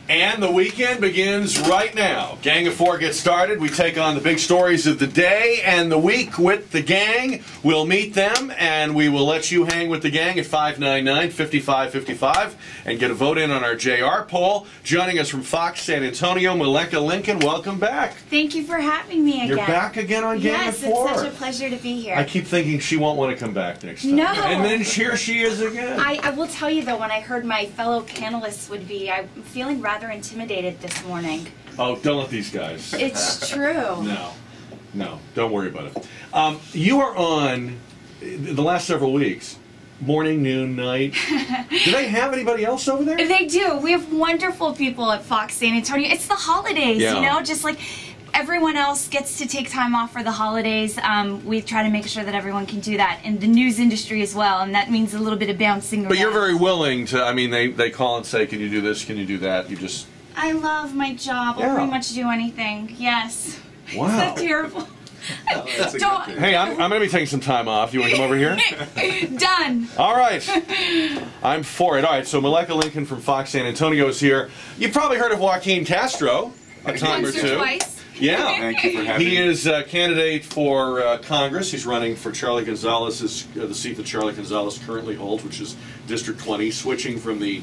And the weekend begins right now. Gang of Four gets started. We take on the big stories of the day and the week with the gang. We'll meet them, and we will let you hang with the gang at 599-5555 and get a vote in on our JR poll. Joining us from Fox San Antonio, Mileka Lincoln, welcome back. Thank you for having me again. You're back again on Gang of Four. Yes, it's such a pleasure to be here. I keep thinking she won't want to come back next time. No. And then here she is again. I will tell you, though, when I heard my fellow panelists would be, I'm feeling rather intimidated this morning. Oh, don't let these guys. It's true. No, don't worry about it. You are on, the last several weeks, morning, noon, night. Do they have anybody else over there? They do. We have wonderful people at Fox San Antonio. It's the holidays, you know, just like everyone else gets to take time off for the holidays. We try to make sure that everyone can do that in the news industry as well, and that means a little bit of bouncing around. But you're very willing to, I mean, they call and say, can you do this, can you do that? You just... I love my job. I'll pretty much do anything. Yes. Wow. Is that terrible? Hey, I'm going to be taking some time off. You want to come over here? Done. All right. I'm for it. All right, so Mileka Lincoln from Fox San Antonio is here. You've probably heard of Joaquin Castro a time or two. Once or twice. Yeah. Thank you for having me. He is a candidate for Congress. He's running for Charlie Gonzalez's, the seat that Charlie Gonzalez currently holds, which is District 20, switching from the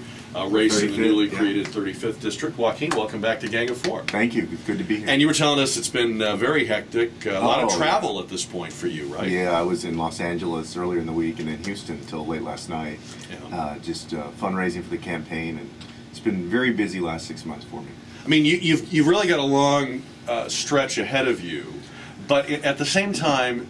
race in the newly created 35th District. Joaquin, welcome back to Gang of Four. Thank you. It's good to be here. And you were telling us it's been very hectic, a lot of travel at this point for you, right? Yeah, I was in Los Angeles earlier in the week and then Houston until late last night. Yeah. Just fundraising for the campaign, and it's been very busy last 6 months for me. I mean, you've really got a long stretch ahead of you, but at the same time,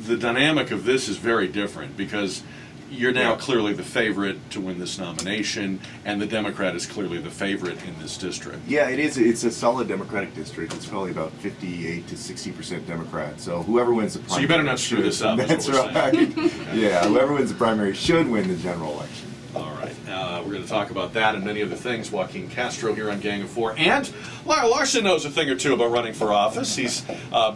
the dynamic of this is very different because you're now clearly the favorite to win this nomination, and the Democrat is clearly the favorite in this district. Yeah, it is. It's a solid Democratic district. It's probably about 58 to 60% Democrat. So whoever wins the primary, so you better not screw this up. That's right. Yeah, whoever wins the primary should win the general election. All right. We're going to talk about that and many other things. Joaquin Castro here on Gang of Four. And Lyle Larson knows a thing or two about running for office. He's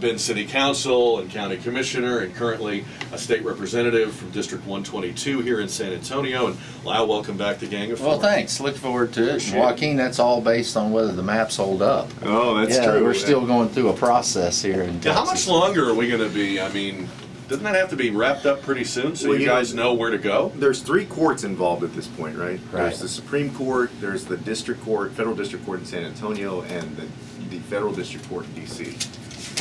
been city council and county commissioner and currently a state representative from District 122 here in San Antonio. And Lyle, welcome back to Gang of Four. Well, thanks. Look forward to it. Joaquin, that's all based on whether the maps hold up. Oh, that's true. We're still going through a process here in Texas. How much longer are we going to be? I mean, doesn't that have to be wrapped up pretty soon so you guys know where to go? There's 3 courts involved at this point, right? Right. There's the Supreme Court, there's the District Court, Federal District Court in San Antonio, and the Federal District Court in D.C.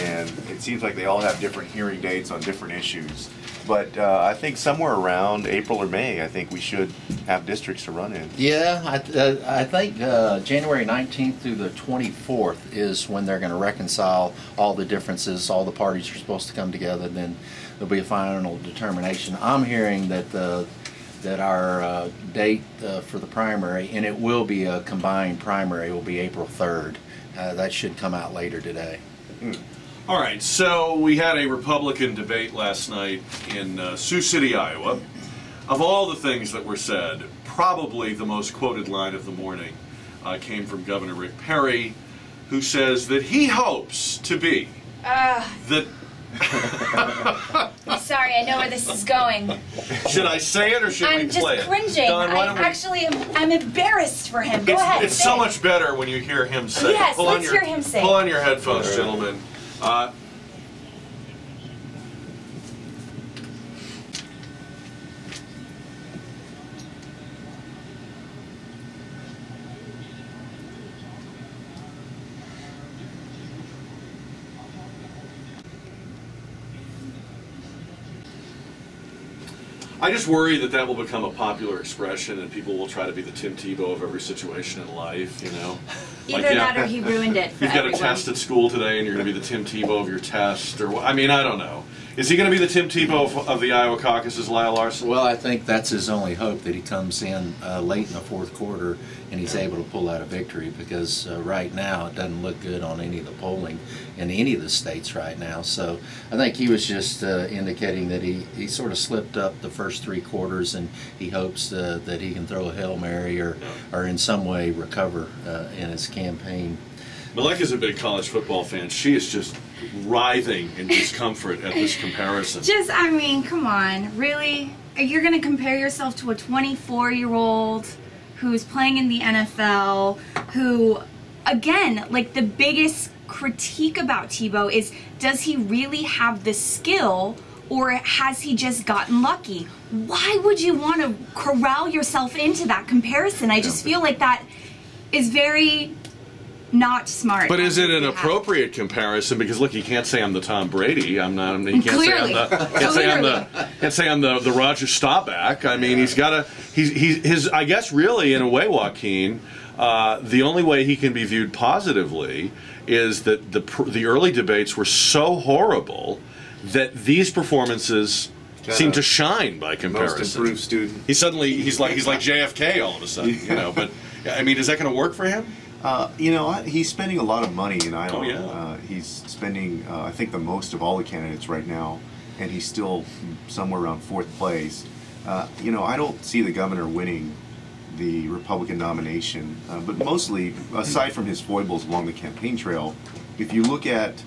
And it seems like they all have different hearing dates on different issues. But I think somewhere around April or May, I think we should have districts to run in. Yeah, I think January 19th through the 24th is when they're going to reconcile all the differences. All the parties are supposed to come together, and then there'll be a final determination. I'm hearing that that our date for the primary, and it will be a combined primary, will be April 3rd. That should come out later today. All right, so we had a Republican debate last night in Sioux City, Iowa. Of all the things that were said, probably the most quoted line of the morning came from Governor Rick Perry, who says that he hopes to be the... I'm sorry, I know where this is going. Should I say it or should we play it? I'm just cringing. I'm embarrassed for him. Go ahead. It's so much better when you hear him say it. Yes, let's hear him say it. Pull on your headphones, gentlemen. I just worry that that will become a popular expression and people will try to be the Tim Tebow of every situation in life, you know? Either that or he ruined it for everyone. You've got a test at school today and you're going to be the Tim Tebow of your test, or I mean, I don't know. Is he going to be the Tim Tebow of the Iowa caucuses, Lyle Larson? Well, I think that's his only hope, that he comes in late in the 4th quarter and he's able to pull out a victory, because right now it doesn't look good on any of the polling in any of the states right now. So I think he was just indicating that he sort of slipped up the first 3 quarters, and he hopes that he can throw a Hail Mary or in some way recover in his campaign. Mileka's a big college football fan. She is just writhing in discomfort at this comparison. I mean, come on, really? You're going to compare yourself to a 24-year-old who's playing in the NFL, who, again, like the biggest critique about Tebow is, does he really have the skill, or has he just gotten lucky? Why would you want to corral yourself into that comparison? I just feel like that is very not smart. But is it an appropriate comparison? Because look, he can't say I'm the Tom Brady. I'm not. He can't Clearly. Can't say I'm the Roger Staubach. I mean, he's got to. His. I guess really, in a way, Joaquin, the only way he can be viewed positively is that the early debates were so horrible that these performances seem to shine by comparison. Most improved student. He's like JFK all of a sudden, you know. But I mean, is that going to work for him? You know, he's spending a lot of money in Iowa. Oh, yeah. He's spending, I think, the most of all the candidates right now, and he's still somewhere around 4th place. You know, I don't see the governor winning the Republican nomination, but mostly, aside from his foibles along the campaign trail, if you look at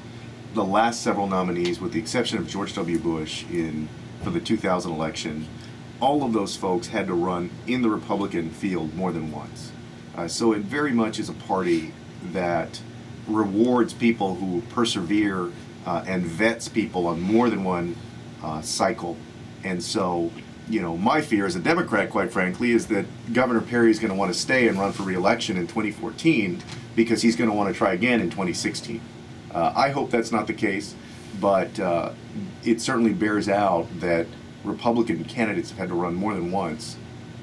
the last several nominees, with the exception of George W. Bush for the 2000 election, all of those folks had to run in the Republican field more than once. So it very much is a party that rewards people who persevere and vets people on more than one cycle. And so, you know, my fear as a Democrat, quite frankly, is that Governor Perry is going to want to stay and run for re-election in 2014 because he's going to want to try again in 2016. I hope that's not the case, but it certainly bears out that Republican candidates have had to run more than once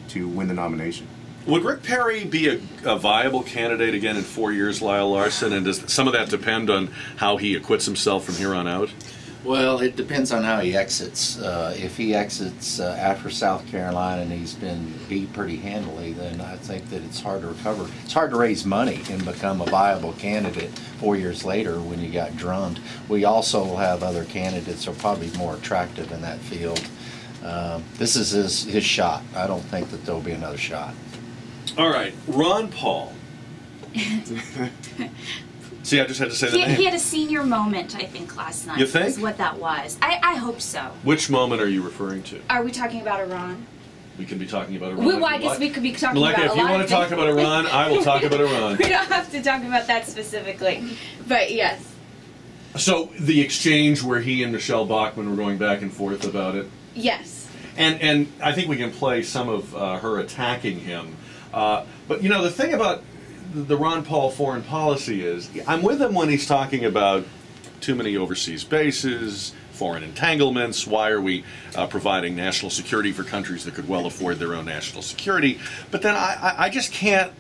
to win the nomination. Would Rick Perry be a viable candidate again in 4 years, Lyle Larson? And does some of that depend on how he acquits himself from here on out? Well, it depends on how he exits. If he exits after South Carolina and he's been beat pretty handily, then I think that it's hard to recover. It's hard to raise money and become a viable candidate 4 years later when you got drummed. We also have other candidates who are probably more attractive in that field. This is his shot. I don't think that there'll be another shot. All right, Ron Paul. See, I just had to say the name. He had a senior moment, I think, last night. You think? Is what that was. I hope so. Which moment are you referring to? Are we talking about Iran? We can be talking about Iran. Well, I guess we could be talking Mileka, about if you want to talk about Iran, I will talk about Iran. We don't have to talk about that specifically, but yes. So the exchange where he and Michelle Bachmann were going back and forth about it. Yes. And I think we can play some of her attacking him. But, you know, the thing about the Ron Paul foreign policy is, I'm with him when he's talking about too many overseas bases, foreign entanglements, why are we providing national security for countries that could well afford their own national security. But then I just can't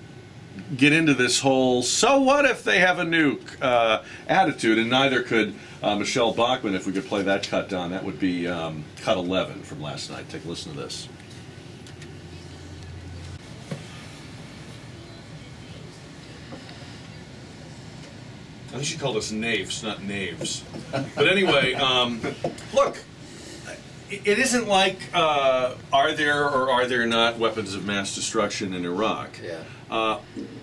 get into this whole, so what if they have a nuke attitude, and neither could Michelle Bachmann. If we could play that cut, Don, that would be cut 11 from last night. Take a listen to this. I think she called us knaves, not knaves. But anyway, look, it isn't like are there or are there not weapons of mass destruction in Iraq. Yeah.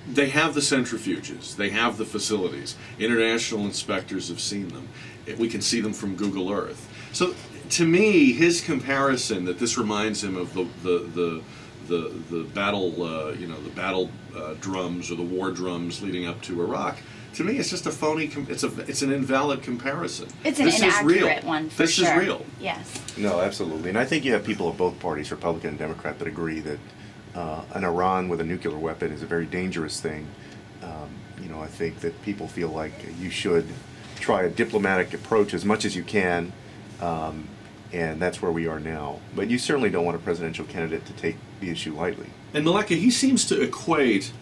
They have the centrifuges. They have the facilities. International inspectors have seen them. We can see them from Google Earth. So, to me, his comparison that this reminds him of the battle, the battle drums or the war drums leading up to Iraq. To me, it's just a phony. It's an invalid comparison. It's an inaccurate one. For this sure. is real. Yes. No, absolutely. And I think you have people of both parties, Republican and Democrat, that agree that an Iran with a nuclear weapon is a very dangerous thing. I think that people feel like you should try a diplomatic approach as much as you can, and that's where we are now. But you certainly don't want a presidential candidate to take the issue lightly. And Mileka, he seems to equate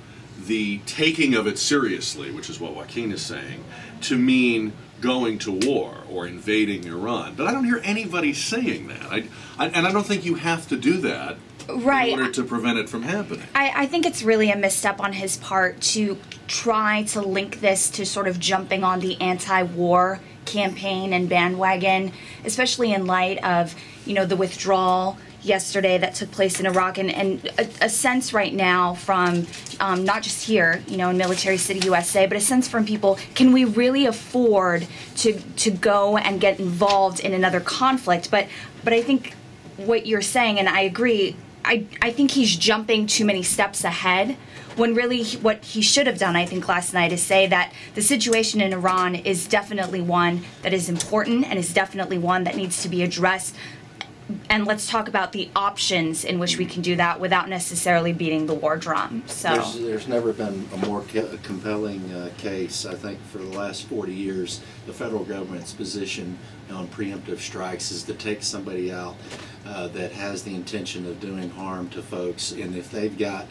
the taking of it seriously, which is what Joaquin is saying, to mean going to war or invading Iran. But I don't hear anybody saying that. And I don't think you have to do that right. in order to prevent it from happening. I think it's really a misstep on his part to try to link this to sort of jumping on the anti-war campaign and bandwagon, especially in light of, the withdrawal yesterday that took place in Iraq, and a sense right now from not just here, in Military City, USA, but a sense from people, can we really afford to go and get involved in another conflict? But I think what you're saying, and I agree, I think he's jumping too many steps ahead, when really what he should have done, I think, last night is say that the situation in Iran is definitely one that is important and is definitely one that needs to be addressed. And let's talk about the options in which we can do that without necessarily beating the war drum. So there's never been a more compelling case, I think, for the last 40 years. The federal government's position on preemptive strikes is to take somebody out that has the intention of doing harm to folks, and if they've got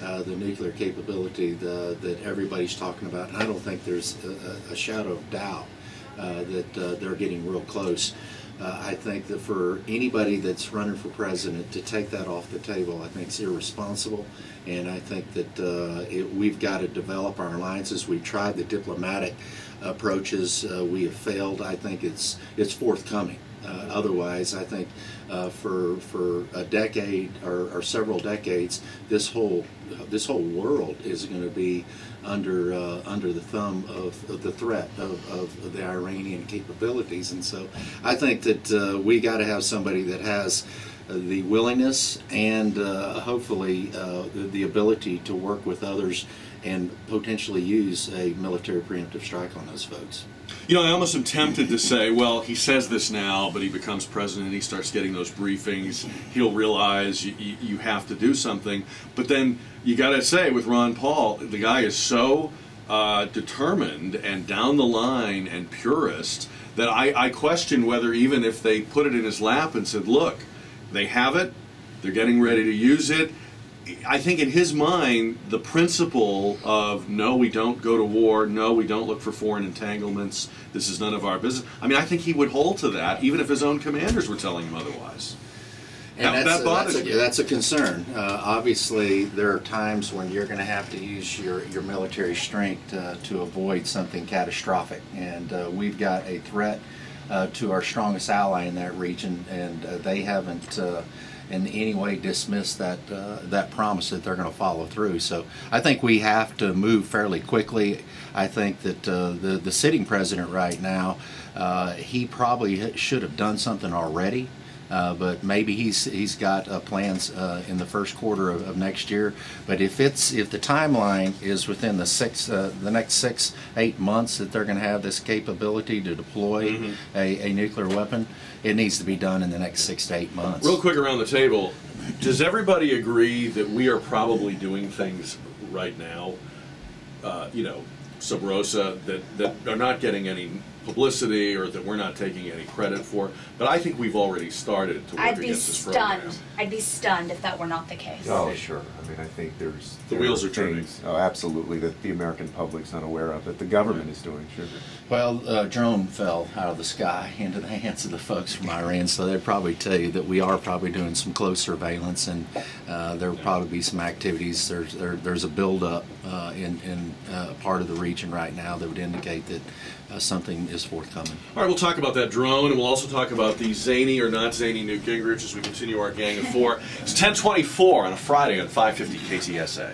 the nuclear capability that everybody's talking about, and I don't think there's a shadow of doubt that they're getting real close. I think that for anybody that's running for president to take that off the table, I think it's irresponsible, and I think that we've got to develop our alliances. We've tried the diplomatic approaches. We have failed. I think it's forthcoming. Otherwise, I think for a decade or several decades, this whole world is going to be under the thumb of the threat of the Iranian capabilities, and so I think that we got to have somebody that has the willingness and hopefully the ability to work with others and potentially use a military preemptive strike on those folks. You know, I almost am tempted to say, well, he says this now, but he becomes president, he starts getting those briefings, he'll realize you have to do something. But then you got to say, with Ron Paul, the guy is so determined and down the line and purist that I question whether, even if they put it in his lap and said, look, they have it, they're getting ready to use it, I think in his mind, the principle of no, we don't go to war, no, we don't look for foreign entanglements, this is none of our business. I mean, I think he would hold to that, even if his own commanders were telling him otherwise. And that that's a concern. Obviously, there are times when you're going to have to use your military strength to avoid something catastrophic. And we've got a threat to our strongest ally in that region, and they haven't in any way dismiss that promise that they're going to follow through. So I think we have to move fairly quickly. I think that the sitting president right now, he probably should have done something already. But maybe he's got plans in the first quarter of next year. But if the timeline is within the next 6-8 months that they're going to have this capability to deploy a nuclear weapon, it needs to be done in the next 6 to 8 months. Real quick around the table, does everybody agree that we are probably doing things right now, you know, sub rosa, that are not getting any publicity or that we're not taking any credit for, but I think we've already started to work against this program. I'd be stunned if that were not the case. Oh, sure. I mean, I think the wheels are turning. Oh, absolutely, that the American public's unaware of, that the government is doing, sure. Well, drone fell out of the sky into the hands of the folks from Iran, so they'd probably tell you that we are probably doing some close surveillance, and there will probably be some activities. There's a buildup in part of the region right now that would indicate that something is forthcoming. All right, we'll talk about that drone, and we'll also talk about the zany or not zany Newt Gingrich as we continue our Gang of Four. It's 10:24 on a Friday on 550 KTSA.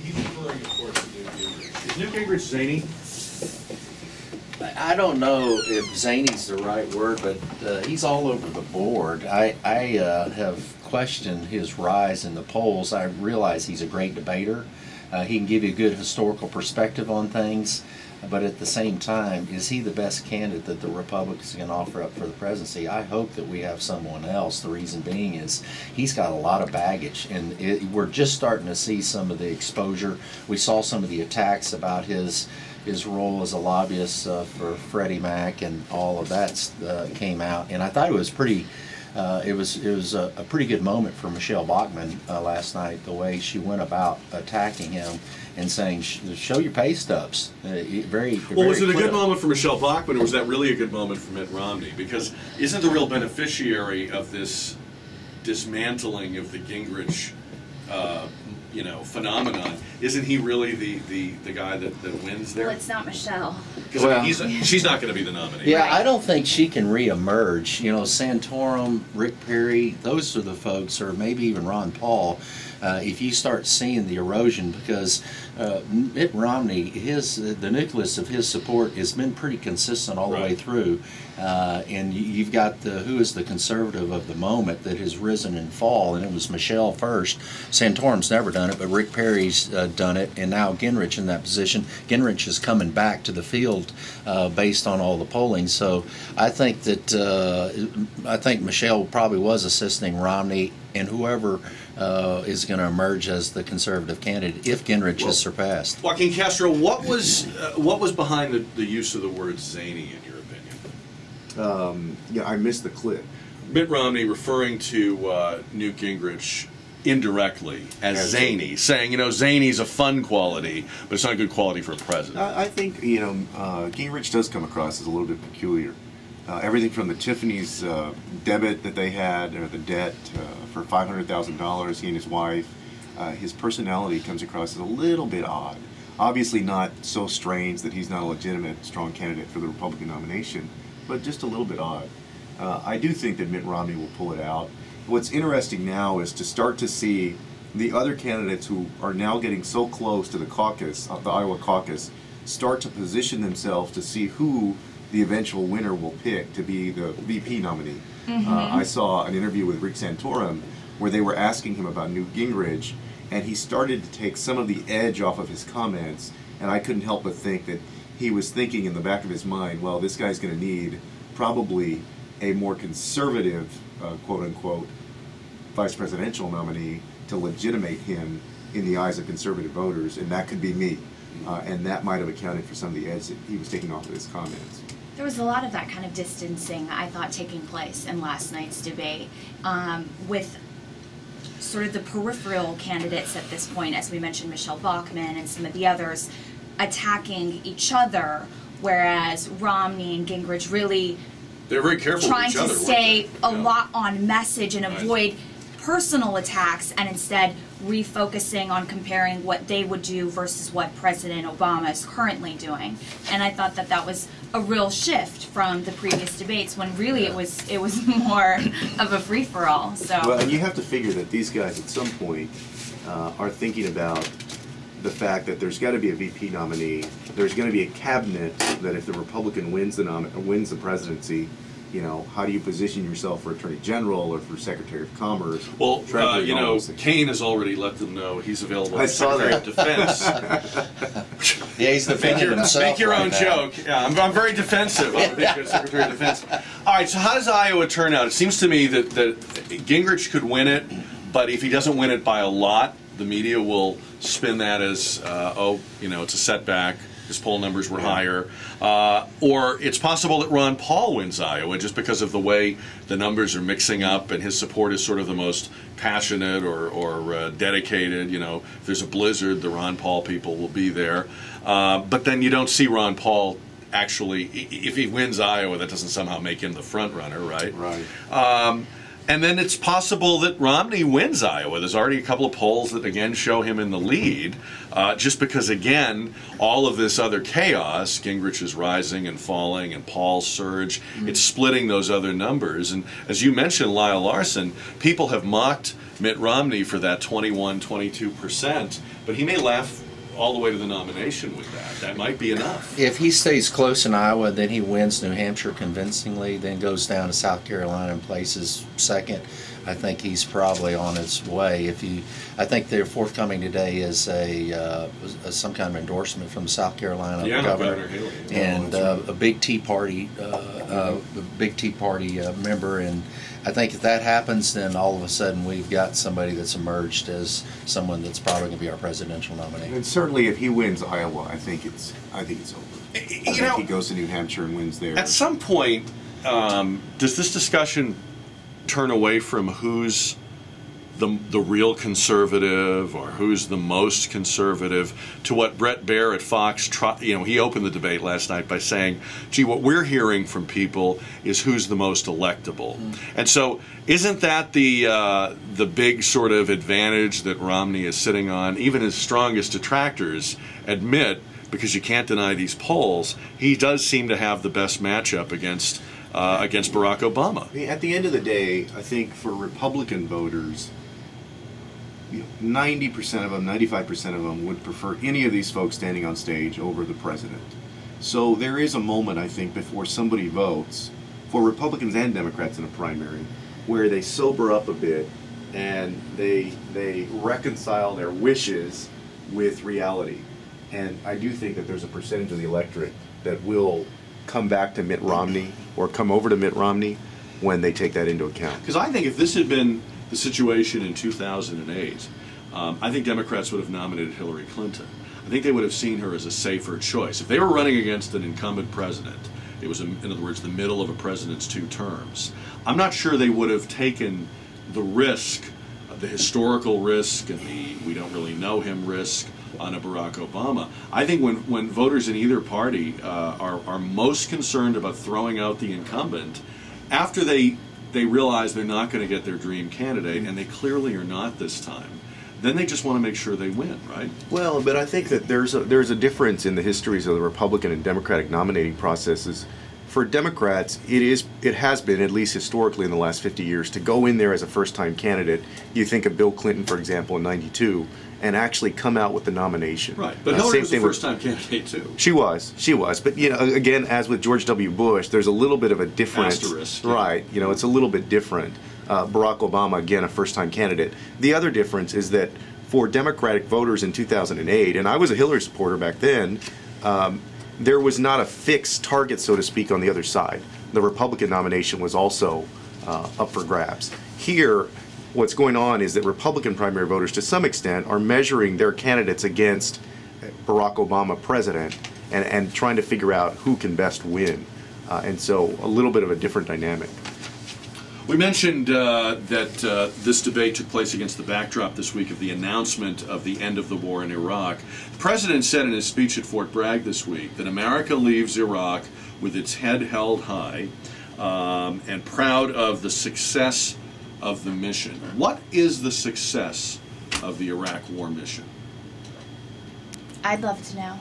He's referring, of course, to Newt Gingrich. Is Newt Gingrich zany? I don't know if zany's the right word, but he's all over the board. I have questioned his rise in the polls. I realize he's a great debater. He can give you a good historical perspective on things, but at the same time, is he the best candidate that the Republicans can offer up for the presidency? I hope that we have someone else. The reason being is he's got a lot of baggage, and we're just starting to see some of the exposure. We saw some of the attacks about his role as a lobbyist for Freddie Mac, and all of that came out. And I thought it was pretty. It was a pretty good moment for Michelle Bachmann last night, the way she went about attacking him and saying, "Show your pay stubs." Well, was it a good moment for Michelle Bachmann, or was that really a good moment for Mitt Romney? Because isn't the real beneficiary of this dismantling of the Gingrich phenomenon. Isn't he really the guy that wins there? Well, it's not Michelle. Because she's not going to be the nominee. Yeah, Right. I don't think she can reemerge. Santorum, Rick Perry, those are the folks, or maybe even Ron Paul. If you start seeing the erosion, because Mitt Romney, the nucleus of his support has been pretty consistent all the way through, and you've got who is the conservative of the moment that has risen and fall, and it was Michelle first. Santorum's never done it, but Rick Perry's done it, and now Gingrich in that position. Gingrich is coming back to the field based on all the polling, so I think that Michelle probably was assisting Romney, and whoever is going to emerge as the conservative candidate if Gingrich is surpassed. Joaquin Castro, what was behind the use of the word zany in your opinion? Yeah, I missed the clip. Mitt Romney referring to Newt Gingrich indirectly as zany, saying, zany's a fun quality, but it's not a good quality for a president. I think, Gingrich does come across as a little bit peculiar. Everything from the Tiffany's debit that they had, or the debt for $500,000, he and his wife, his personality comes across as a little bit odd. Obviously not so strange that he's not a legitimate, strong candidate for the Republican nomination, but just a little bit odd. I do think that Mitt Romney will pull it out. What's interesting now is to start to see the other candidates who are now getting so close to the caucus, the Iowa caucus, start to position themselves to see who the eventual winner will pick to be the VP nominee. I saw an interview with Rick Santorum where they were asking him about Newt Gingrich, and he started to take some of the edge off of his comments, and I couldn't help but think that he was thinking in the back of his mind, well, this guy's going to need probably a more conservative, quote-unquote, vice presidential nominee to legitimate him in the eyes of conservative voters, and that could be me. And that might have accounted for some of the edge that he was taking off of his comments. There was a lot of that kind of distancing, I thought, taking place in last night's debate with sort of the peripheral candidates at this point, as we mentioned, Michelle Bachmann and some of the others, attacking each other, whereas Romney and Gingrich really They're very careful trying with each other, to stay weren't they? a lot on message and avoid personal attacks, and instead refocusing on comparing what they would do versus what President Obama is currently doing. And I thought that that was a real shift from the previous debates, when really it was more of a free-for-all. So well, and you have to figure that these guys at some point are thinking about the fact that there's got to be a VP nominee. There's going to be a cabinet that if the Republican wins the presidency, how do you position yourself for Attorney General or for Secretary of Commerce? Well, Kane has already let them know he's available I as saw Secretary that. of Defense. Yeah, he's defending himself. Make your right own now. joke. Yeah, I'm very defensive. I'm a big Secretary of Defense. All right, so how does Iowa turn out? It seems to me that Gingrich could win it, but if he doesn't win it by a lot, the media will spin that as, it's a setback. His poll numbers were higher. Or it's possible that Ron Paul wins Iowa just because of the way the numbers are mixing up and his support is sort of the most passionate or dedicated. If there's a blizzard, the Ron Paul people will be there. But then you don't see Ron Paul actually, if he wins Iowa, that doesn't somehow make him the front runner, right? Right. And then it's possible that Romney wins Iowa. There's already a couple of polls that, again, show him in the lead, just because, again, all of this other chaos, Gingrich is rising and falling, and Paul's surge, it's splitting those other numbers. And as you mentioned, Lyle Larson, people have mocked Mitt Romney for that 22%, but he may laugh all the way to the nomination with that. That might be enough. If he stays close in Iowa, then he wins New Hampshire convincingly, then goes down to South Carolina and places second. I think he's probably on his way. I think they're forthcoming today is some kind of endorsement from the South Carolina governor Haley. and a big Tea Party, member. And I think if that happens, then all of a sudden we've got somebody that's emerged as someone that's probably going to be our presidential nominee. And certainly, if he wins Iowa, I think it's over. I think he goes to New Hampshire and wins there. At some point, does this discussion turn away from who's the real conservative or who's the most conservative, to what Brett Baer at Fox, he opened the debate last night by saying, gee, what we're hearing from people is who's the most electable. And so isn't that the big sort of advantage that Romney is sitting on? Even his strongest detractors admit, because you can't deny these polls, he does seem to have the best matchup against Barack Obama. I mean, at the end of the day, I think for Republican voters, 90% of them, 95% of them would prefer any of these folks standing on stage over the president. So there is a moment, I think, before somebody votes, for Republicans and Democrats in a primary, where they sober up a bit and they reconcile their wishes with reality. And I do think that there's a percentage of the electorate that will come back to Mitt Romney or come over to Mitt Romney when they take that into account. Because I think if this had been the situation in 2008, I think Democrats would have nominated Hillary Clinton. I think they would have seen her as a safer choice. If they were running against an incumbent president, it was, in other words, the middle of a president's 2 terms, I'm not sure they would have taken the risk, the historical risk and the we don't really know him risk on a Barack Obama. I think when voters in either party are most concerned about throwing out the incumbent, after they realize they're not going to get their dream candidate, and they clearly are not this time, then they just want to make sure they win, right? Well, but I think that there's a difference in the histories of the Republican and Democratic nominating processes. For Democrats, it has been, at least historically in the last 50 years, to go in there as a first-time candidate. You think of Bill Clinton, for example, in '92, and actually come out with the nomination. Right, but Hillary was a first-time candidate too. She was. But again, as with George W. Bush, there's a little bit of a difference. Asterisk. Right, it's a little bit different. Barack Obama, again, a first-time candidate. The other difference is that for Democratic voters in 2008, and I was a Hillary supporter back then, there was not a fixed target, so to speak, on the other side. The Republican nomination was also up for grabs. Here, what's going on is that Republican primary voters, to some extent, are measuring their candidates against Barack Obama president and trying to figure out who can best win. And so a little bit of a different dynamic. We mentioned that this debate took place against the backdrop this week of the announcement of the end of the war in Iraq. The president said in his speech at Fort Bragg this week that America leaves Iraq with its head held high and proud of the success of the mission. What is the success of the Iraq war mission? I'd love to know.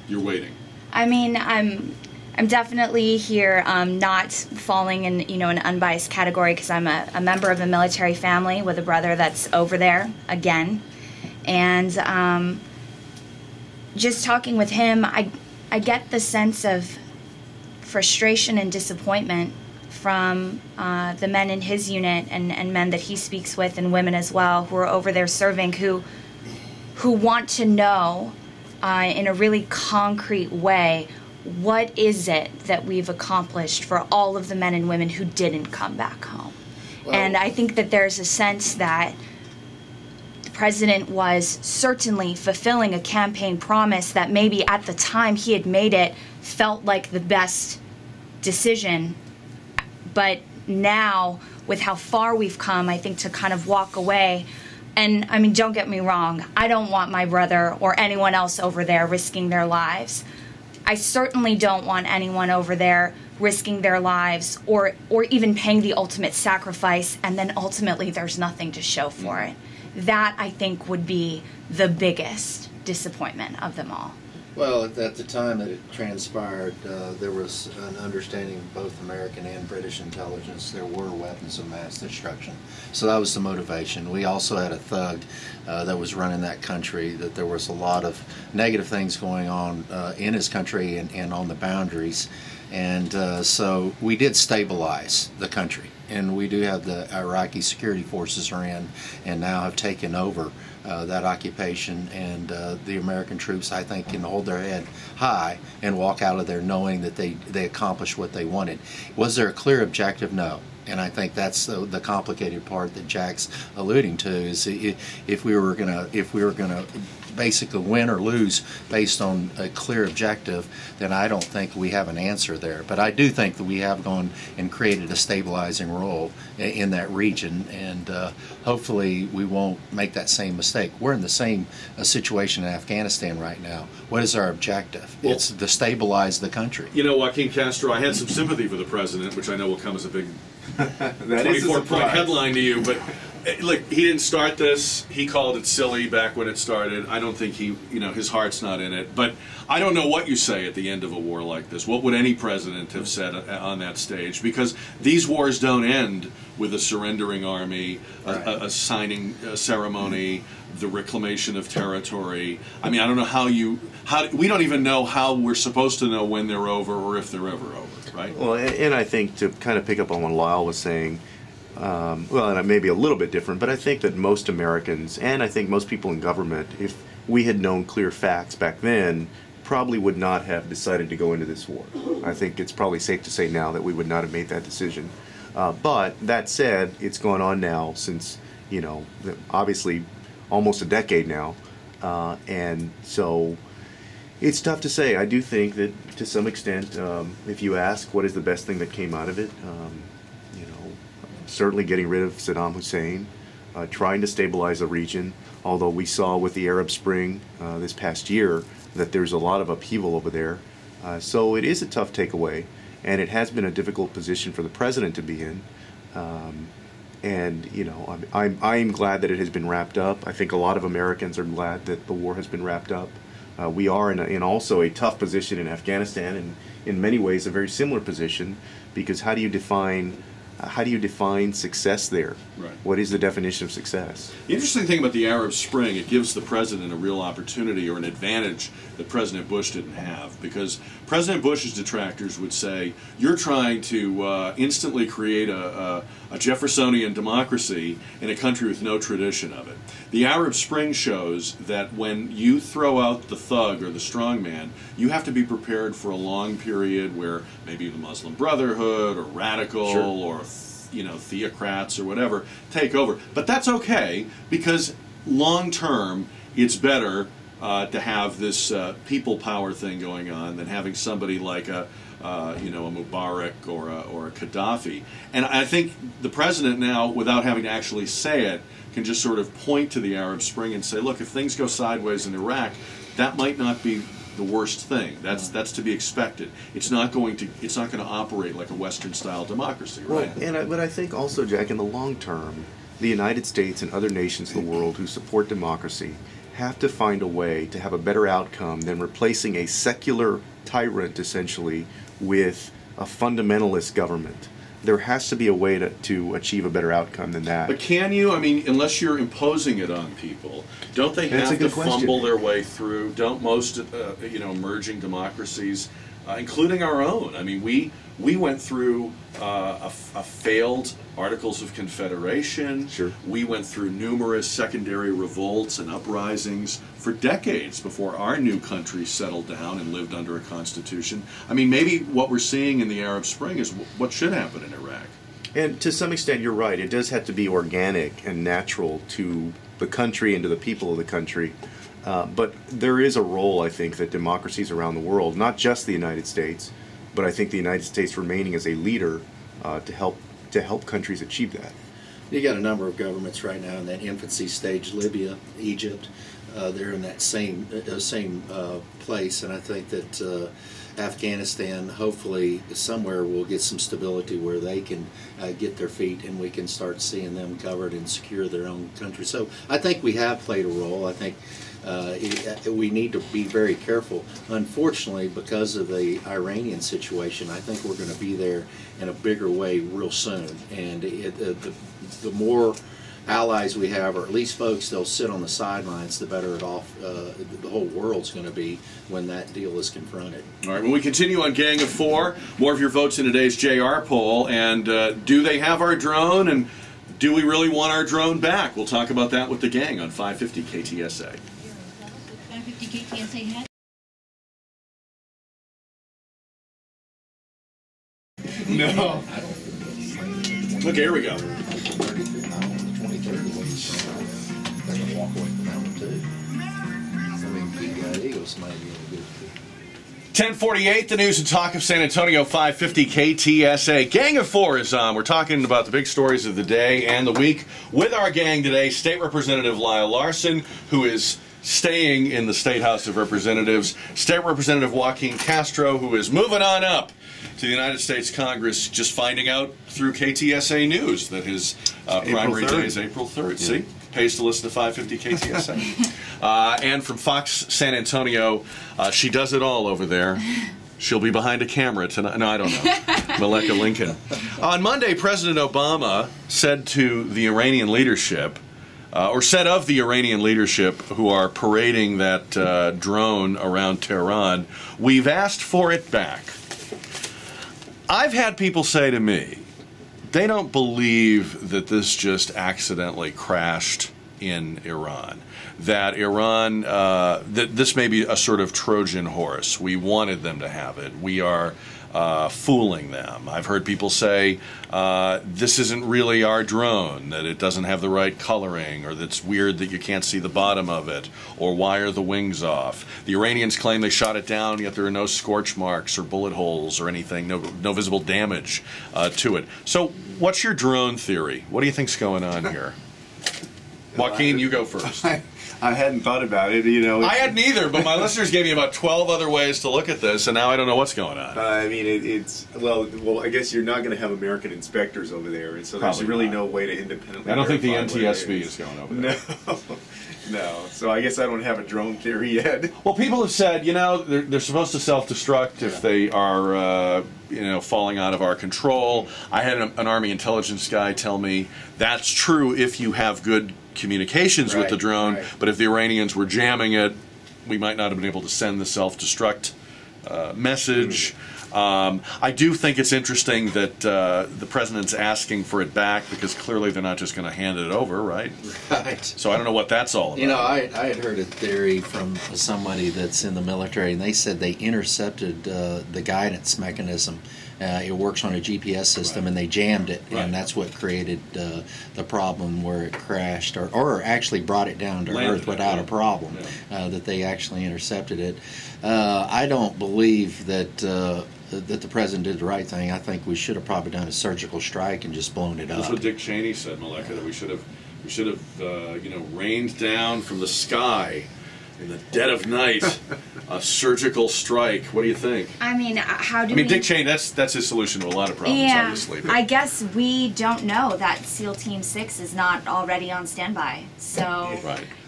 You're waiting. I mean, I'm definitely here, not falling in an unbiased category, because I'm a member of a military family with a brother that's over there again, and just talking with him, I get the sense of frustration and disappointment from the men in his unit and men that he speaks with, and women as well, who are over there serving, who want to know in a really concrete way, what is it that we've accomplished for all of the men and women who didn't come back home? Well, and I think that there's a sense that the president was certainly fulfilling a campaign promise that maybe at the time he had made it felt like the best decision. But now, with how far we've come, I think to kind of walk away, and I mean, don't get me wrong, I don't want my brother or anyone else over there risking their lives. I certainly don't want anyone over there risking their lives or even paying the ultimate sacrifice, and then ultimately there's nothing to show for it. That, I think, would be the biggest disappointment of them all. Well, at the time that it transpired, there was an understanding of both American and British intelligence there were weapons of mass destruction. So that was the motivation. We also had a thug that was running that country, that there was a lot of negative things going on in his country and on the boundaries. And so we did stabilize the country. And we do have the Iraqi security forces are in and now have taken over that occupation, and the American troops, I think, can hold their head high and walk out of there knowing that they accomplished what they wanted. Was there a clear objective? No. And I think that's the complicated part that Jack's alluding to, is if we were gonna basically win or lose based on a clear objective, then I don't think we have an answer there. But I do think that we have gone and created a stabilizing role in that region, and hopefully we won't make that same mistake. We're in the same situation in Afghanistan right now. What is our objective? Well, it's to stabilize the country. You know, Joaquin Castro, I had some sympathy for the president, which I know will come as a big 24-point headline to you, but look, he didn't start this. He called it silly back when it started. I don't think he, you know, his heart's not in it. But I don't know what you say at the end of a war like this. What would any president have said on that stage? Because these wars don't end with a surrendering army, a signing ceremony, the reclamation of territory. I mean, I don't know we don't even know how we're supposed to know when they're over or if they're ever over, right? Well, and I think to kind of pick up on what Lyle was saying, well, and it may be a little bit different, but I think that most Americans, and I think most people in government, if we had known clear facts back then, probably would not have decided to go into this war. I think it's probably safe to say now that we would not have made that decision. But that said, it's gone on now since, you know, obviously almost a decade now, and so it's tough to say. I do think that to some extent, if you ask what is the best thing that came out of it, you know, certainly getting rid of Saddam Hussein, trying to stabilize the region, although we saw with the Arab Spring this past year that there's a lot of upheaval over there. So it is a tough takeaway, and it has been a difficult position for the president to be in. And you know, I'm glad that it has been wrapped up. I think a lot of Americans are glad that the war has been wrapped up. We are in also a tough position in Afghanistan, and in many ways a very similar position, because how do you define success there? Right. What is the definition of success? The interesting thing about the Arab Spring, it gives the president a real opportunity or an advantage that President Bush didn't have, because President Bush's detractors would say, you're trying to instantly create a Jeffersonian democracy in a country with no tradition of it. The Arab Spring shows that when you throw out the thug or the strongman, you have to be prepared for a long period where maybe the Muslim Brotherhood or radical or you know, theocrats or whatever take over. But that's okay, because long term it's better to have this people power thing going on than having somebody like a you know, a Mubarak or a Gaddafi. And I think the president now, without having to actually say it, can just sort of point to the Arab Spring and say, look, if things go sideways in Iraq, that might not be the worst thing. That's to be expected. It's not going to operate like a Western style democracy, right? Well, but I think also, Jack, in the long term, the United States and other nations of the world who support democracy have to find a way to have a better outcome than replacing a secular tyrant, essentially, with a fundamentalist government. There has to be a way to achieve a better outcome than that. But can you? I mean, unless you're imposing it on people, don't they have to fumble their way through? Don't most you know, emerging democracies, including our own? I mean, we went through a failed Articles of Confederation. Sure. We went through numerous secondary revolts and uprisings for decades before our new country settled down and lived under a constitution. I mean, maybe what we're seeing in the Arab Spring is what should happen in Iraq. And to some extent, you're right. It does have to be organic and natural to the country and to the people of the country. But there is a role, I think, that democracies around the world, not just the United States, but I think the United States remaining as a leader to help countries achieve that. You got a number of governments right now in that infancy stage. Libya, Egypt, they're in that same place, and I think that Afghanistan, hopefully somewhere, will get some stability where they can get their feet, and we can start seeing them govern and secure their own country. So I think we have played a role. I think we need to be very careful. Unfortunately, because of the Iranian situation, I think we're going to be there in a bigger way real soon. And the more allies we have, or at least folks they'll sit on the sidelines, the better it off the whole world's going to be when that deal is confronted. All right, when we continue on Gang of Four, more of your votes in today's JR poll, and do they have our drone, and do we really want our drone back? We'll talk about that with the gang on 550 KTSA. 550 KTSA. No. Look, here we go. think the Eagles might be in a good 10:48, the news and talk of San Antonio, 550 KTSA. Gang of Four is on. We're talking about the big stories of the day and the week with our gang today. State Representative Lyle Larson, who is staying in the State House of Representatives. State Representative Joaquin Castro, who is moving on up to the United States Congress, just finding out through KTSA News that his primary day is April 3rd. Yeah. See? Pays to listen to 550 KTSA. And from Fox San Antonio, she does it all over there. She'll be behind a camera tonight. No, I don't know. Mileka Lincoln. On Monday, President Obama said to the Iranian leadership, or said of the Iranian leadership who are parading that drone around Tehran, "We've asked for it back." I've had people say to me, they don't believe that this just accidentally crashed in Iran. That Iran, that this may be a sort of Trojan horse. We wanted them to have it. We are fooling them. I've heard people say this isn't really our drone, that it doesn't have the right coloring, or that's weird that you can't see the bottom of it, or why are the wings off? The Iranians claim they shot it down, yet there are no scorch marks or bullet holes or anything, no visible damage to it. So what's your drone theory? What do you think's going on here? Joaquin, you go first. I hadn't thought about it, you know. I hadn't either, but my listeners gave me about 12 other ways to look at this, and now I don't know what's going on. I mean, it's well, I guess you're not going to have American inspectors over there, and so there's Probably really not. no way to independently I don't think the verify what it NTSB is going over there. No. So I guess I don't have a drone theory yet. Well, people have said, you know, they're supposed to self-destruct if they are, you know, falling out of our control. I had an Army intelligence guy tell me that's true if you have good communications with the drone, but if the Iranians were jamming it, we might not have been able to send the self-destruct message. I do think it's interesting that the president's asking for it back, because clearly they're not just going to hand it over, right? Right. So I don't know what that's all about. You know, I had heard a theory from somebody that's in the military, and they said they intercepted the guidance mechanism. It works on a GPS system, and they jammed it, and that's what created the problem where it crashed, or actually brought it down to Earth without a problem, that they actually intercepted it. I don't believe that the president did the right thing. I think we should have probably done a surgical strike and just blown it up. That's what Dick Cheney said, Mileka, that we should have you know, rained down from the sky in the dead of night a surgical strike. What do you think? I mean, how do we... Dick Cheney, that's his solution to a lot of problems, obviously. But I guess we don't know that SEAL Team 6 is not already on standby. So,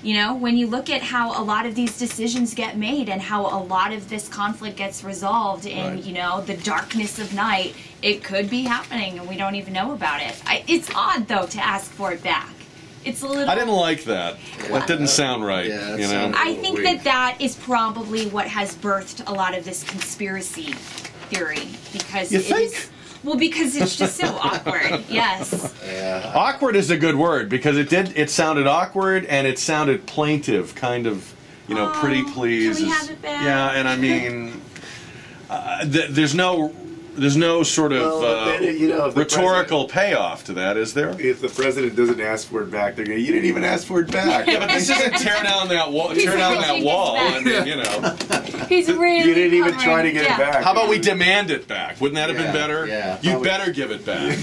you know, when you look at how a lot of these decisions get made and how a lot of this conflict gets resolved in, you know, the darkness of night, it could be happening and we don't even know about it. It's odd, though, to ask for it back. It's a little... I didn't like that. That didn't sound right, you know? I think that is probably what has birthed a lot of this conspiracy theory, because because it's just so awkward. Yes. Awkward is a good word, because it sounded awkward and it sounded plaintive, kind of, you know, pretty please. Can we have it back? Yeah, and I mean, there's no sort of rhetorical payoff to that, is there? If the president doesn't ask for it back, they're going, you didn't even ask for it back. Yeah, but this isn't tear down that wall. I mean, you know. He's really You didn't even try to get it back. How about we demand it back? Wouldn't that have been better? Yeah. You better give it back.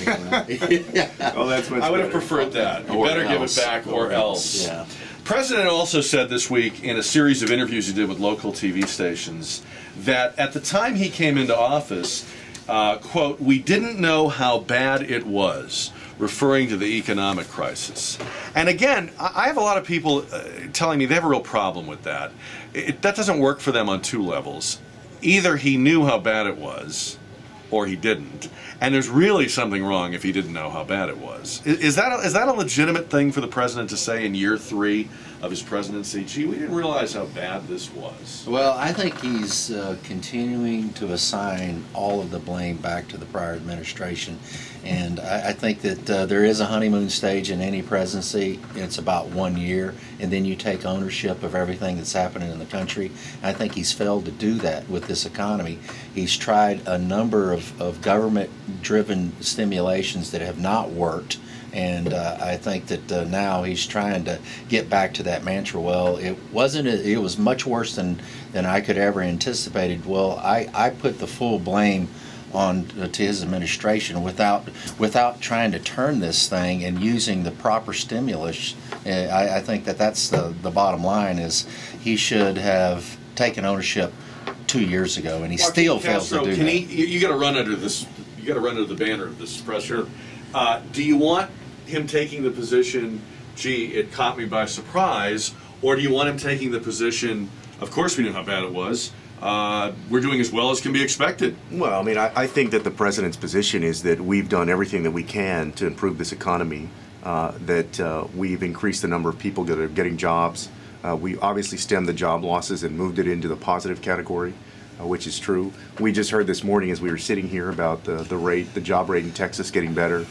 Oh, that's much I would have better. preferred that. You better give it back, or else. Yeah. President also said this week in a series of interviews he did with local TV stations that at the time he came into office, quote, "We didn't know how bad it was," referring to the economic crisis. And again, I have a lot of people telling me they have a real problem with that. That doesn't work for them on two levels. Either he knew how bad it was, or he didn't. And there's really something wrong if he didn't know how bad it was. Is that a legitimate thing for the president to say in year 3 of his presidency? Gee, we didn't realize how bad this was. Well, I think he's continuing to assign all of the blame back to the prior administration. And I think that there is a honeymoon stage in any presidency. It's about 1 year, and then you take ownership of everything that's happening in the country. I think he's failed to do that with this economy. He's tried a number of government-driven stimulations that have not worked. And I think that now he's trying to get back to that mantra. Well, it was much worse than I could ever anticipated. Well, I put the full blame on to his administration without trying to turn this thing and using the proper stimulus. I think that's the bottom line is he should have taken ownership 2 years ago, and he still fails to do that. You got to run under this. You got to run under the banner of this pressure. Do you want him taking the position, gee, it caught me by surprise, or do you want him taking the position, of course we knew how bad it was, we're doing as well as can be expected? Well, I mean, I think that the president's position is that we've done everything that we can to improve this economy, that we've increased the number of people that are getting jobs. We obviously stemmed the job losses and moved it into the positive category, which is true. We just heard this morning as we were sitting here about the job rate in Texas getting better.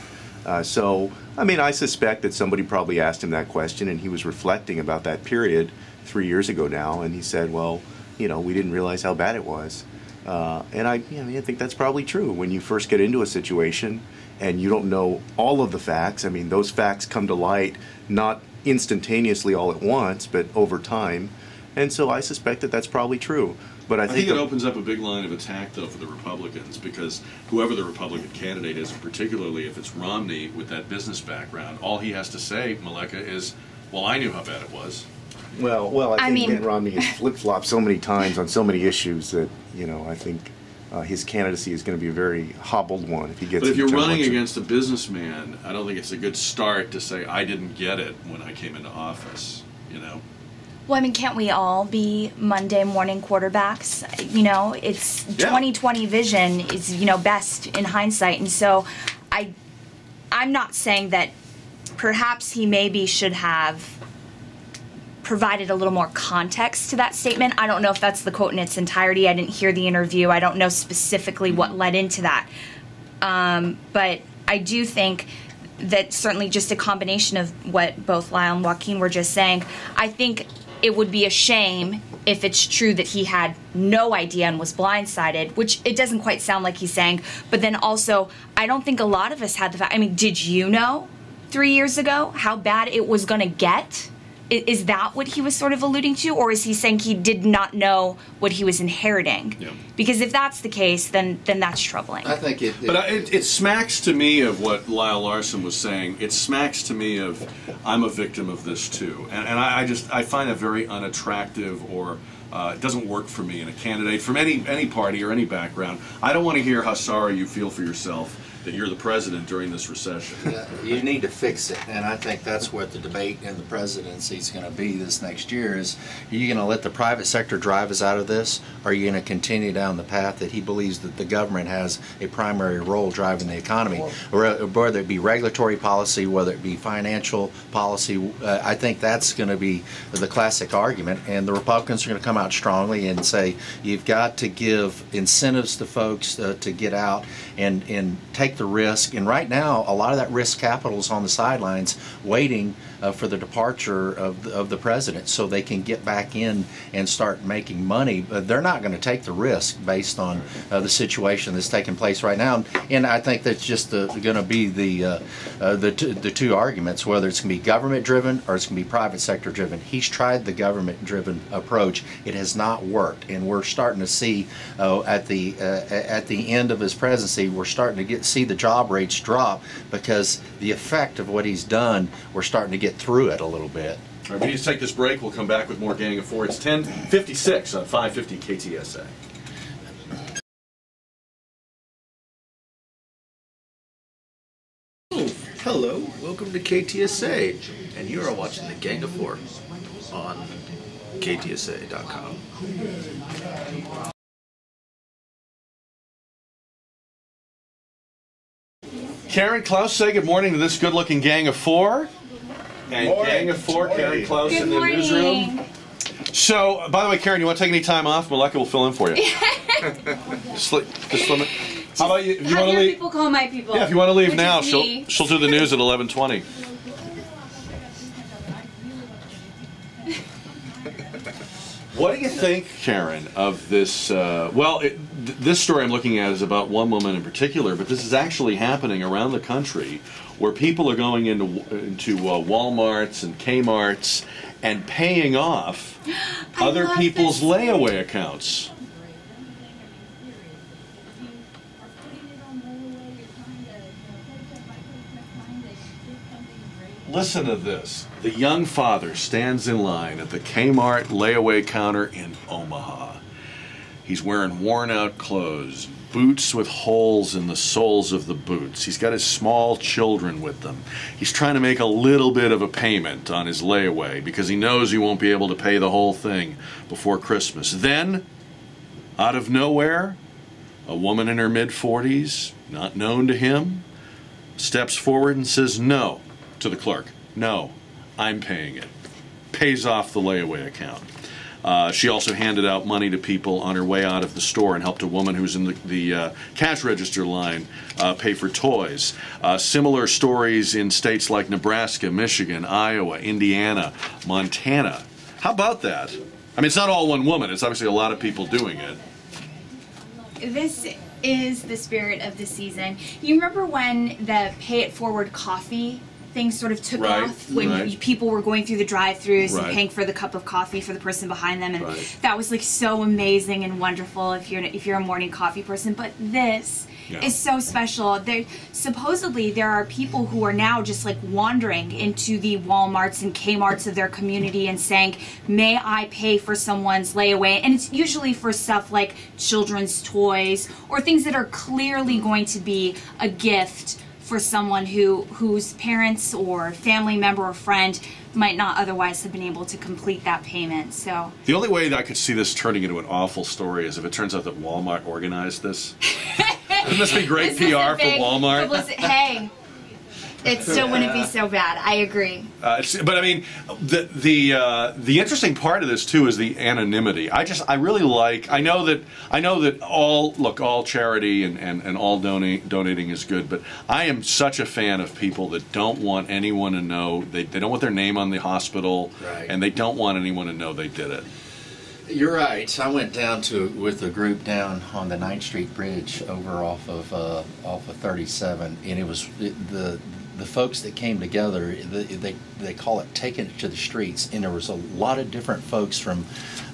So, I mean, I suspect that somebody probably asked him that question, and he was reflecting about that period 3 years ago now, and he said, well, you know, we didn't realize how bad it was. And I think that's probably true. When you first get into a situation and you don't know all of the facts, I mean, those facts come to light not instantaneously all at once, but over time. And so I suspect that that's probably true. But I think it opens up a big line of attack, though, for the Republicans, because whoever the Republican candidate is, particularly if it's Romney with that business background, all he has to say, Mileka, is, well, I knew how bad it was. Well, I think Mitt Romney has flip-flopped so many times on so many issues that, you know, I think his candidacy is going to be a very hobbled one if he gets. But if you're running against a businessman, I don't think it's a good start to say, I didn't get it when I came into office, you know? Well, I mean, can't we all be Monday morning quarterbacks? You know, it's 2020 vision is, you know, best in hindsight. And so I'm not saying that perhaps he maybe should have provided a little more context to that statement. I don't know if that's the quote in its entirety. I didn't hear the interview. I don't know specifically what led into that. But I do think that certainly just a combination of what both Lyle and Joaquin were just saying, I think it would be a shame if it's true that he had no idea and was blindsided, which it doesn't quite sound like he's saying. But then also, I don't think a lot of us had the fact. I mean, did you know 3 years ago how bad it was going to get? Is that what he was sort of alluding to? Or is he saying he did not know what he was inheriting? Yeah. Because if that's the case, then that's troubling. I think it smacks to me of what Lyle Larson was saying. It smacks to me of, I'm a victim of this too. And I find that very unattractive, or it doesn't work for me in a candidate from any party or any background. I don't want to hear how sorry you feel for yourself that you're the president during this recession. Yeah, you need to fix it, and I think that's what the debate in the presidency is going to be this next year. Is, are you going to let the private sector drive us out of this, or are you going to continue down the path that he believes that the government has a primary role driving the economy, or whether it be regulatory policy, whether it be financial policy? I think that's going to be the classic argument, and the Republicans are going to come out strongly and say you've got to give incentives to folks to get out and take the risk. And right now, a lot of that risk capital is on the sidelines waiting for the departure of the president so they can get back in and start making money. They're not going to take the risk based on the situation that's taking place right now. And I think that's just going to be the two arguments, whether it's going to be government driven or it's going to be private sector driven. He's tried the government driven approach. It has not worked, and we're starting to see at the end of his presidency, we're starting to see the job rates drop because the effect of what he's done, we're starting to get through it a little bit. All right, we need to take this break. We'll come back with more Gang of Four. It's 10:56 on 550 KTSA. Hello, welcome to KTSA, and you are watching the Gang of Four on KTSA.com. Karen Klaus, say good morning to this good-looking Gang of Four. And Gang of Four, Karen Klaus in the newsroom. So, by the way, Karen, you want to take any time off? Mileka will fill in for you. just limit. How about you? If you want to leave, people call my people. Yeah, if you want to leave now, she'll do the news at 11:20. What do you think, Karen, of this? This story I'm looking at is about one woman in particular, but this is actually happening around the country, where people are going into Walmarts and Kmarts and paying off other people's layaway accounts. Listen to this. The young father stands in line at the Kmart layaway counter in Omaha. He's wearing worn-out clothes, boots with holes in the soles of the boots. He's got his small children with them. He's trying to make a little bit of a payment on his layaway because he knows he won't be able to pay the whole thing before Christmas. Then, out of nowhere, a woman in her mid-40s, not known to him, steps forward and says no to the clerk. No, I'm paying it. Pays off the layaway account. She also handed out money to people on her way out of the store and helped a woman who was in the cash register line pay for toys. Similar stories in states like Nebraska, Michigan, Iowa, Indiana, Montana. How about that? I mean, it's not all one woman. It's obviously a lot of people doing it. This is the spirit of the season. You remember when the pay it forward coffee things sort of took off when people were going through the drive-thrus and paying for the cup of coffee for the person behind them, and that was like so amazing and wonderful if you're a morning coffee person. But this is so special. Supposedly there are people who are now just like wandering into the Walmarts and Kmarts of their community and saying, may I pay for someone's layaway? And it's usually for stuff like children's toys or things that are clearly going to be a gift for someone whose parents or family member or friend might not otherwise have been able to complete that payment. So the only way that I could see this turning into an awful story is if it turns out that Walmart organized this. Wouldn't this be great PR for Walmart? Hey, it still wouldn't be so bad. I agree. But I mean, the interesting part of this too is the anonymity. I really like. I know that all charity and all donating is good, but I am such a fan of people that don't want anyone to know. They don't want their name on the hospital, and they don't want anyone to know they did it. You're right. I went down with a group down on the 9th Street Bridge over off of 37, and it was the folks that came together. They call it taking it to the streets, and there was a lot of different folks from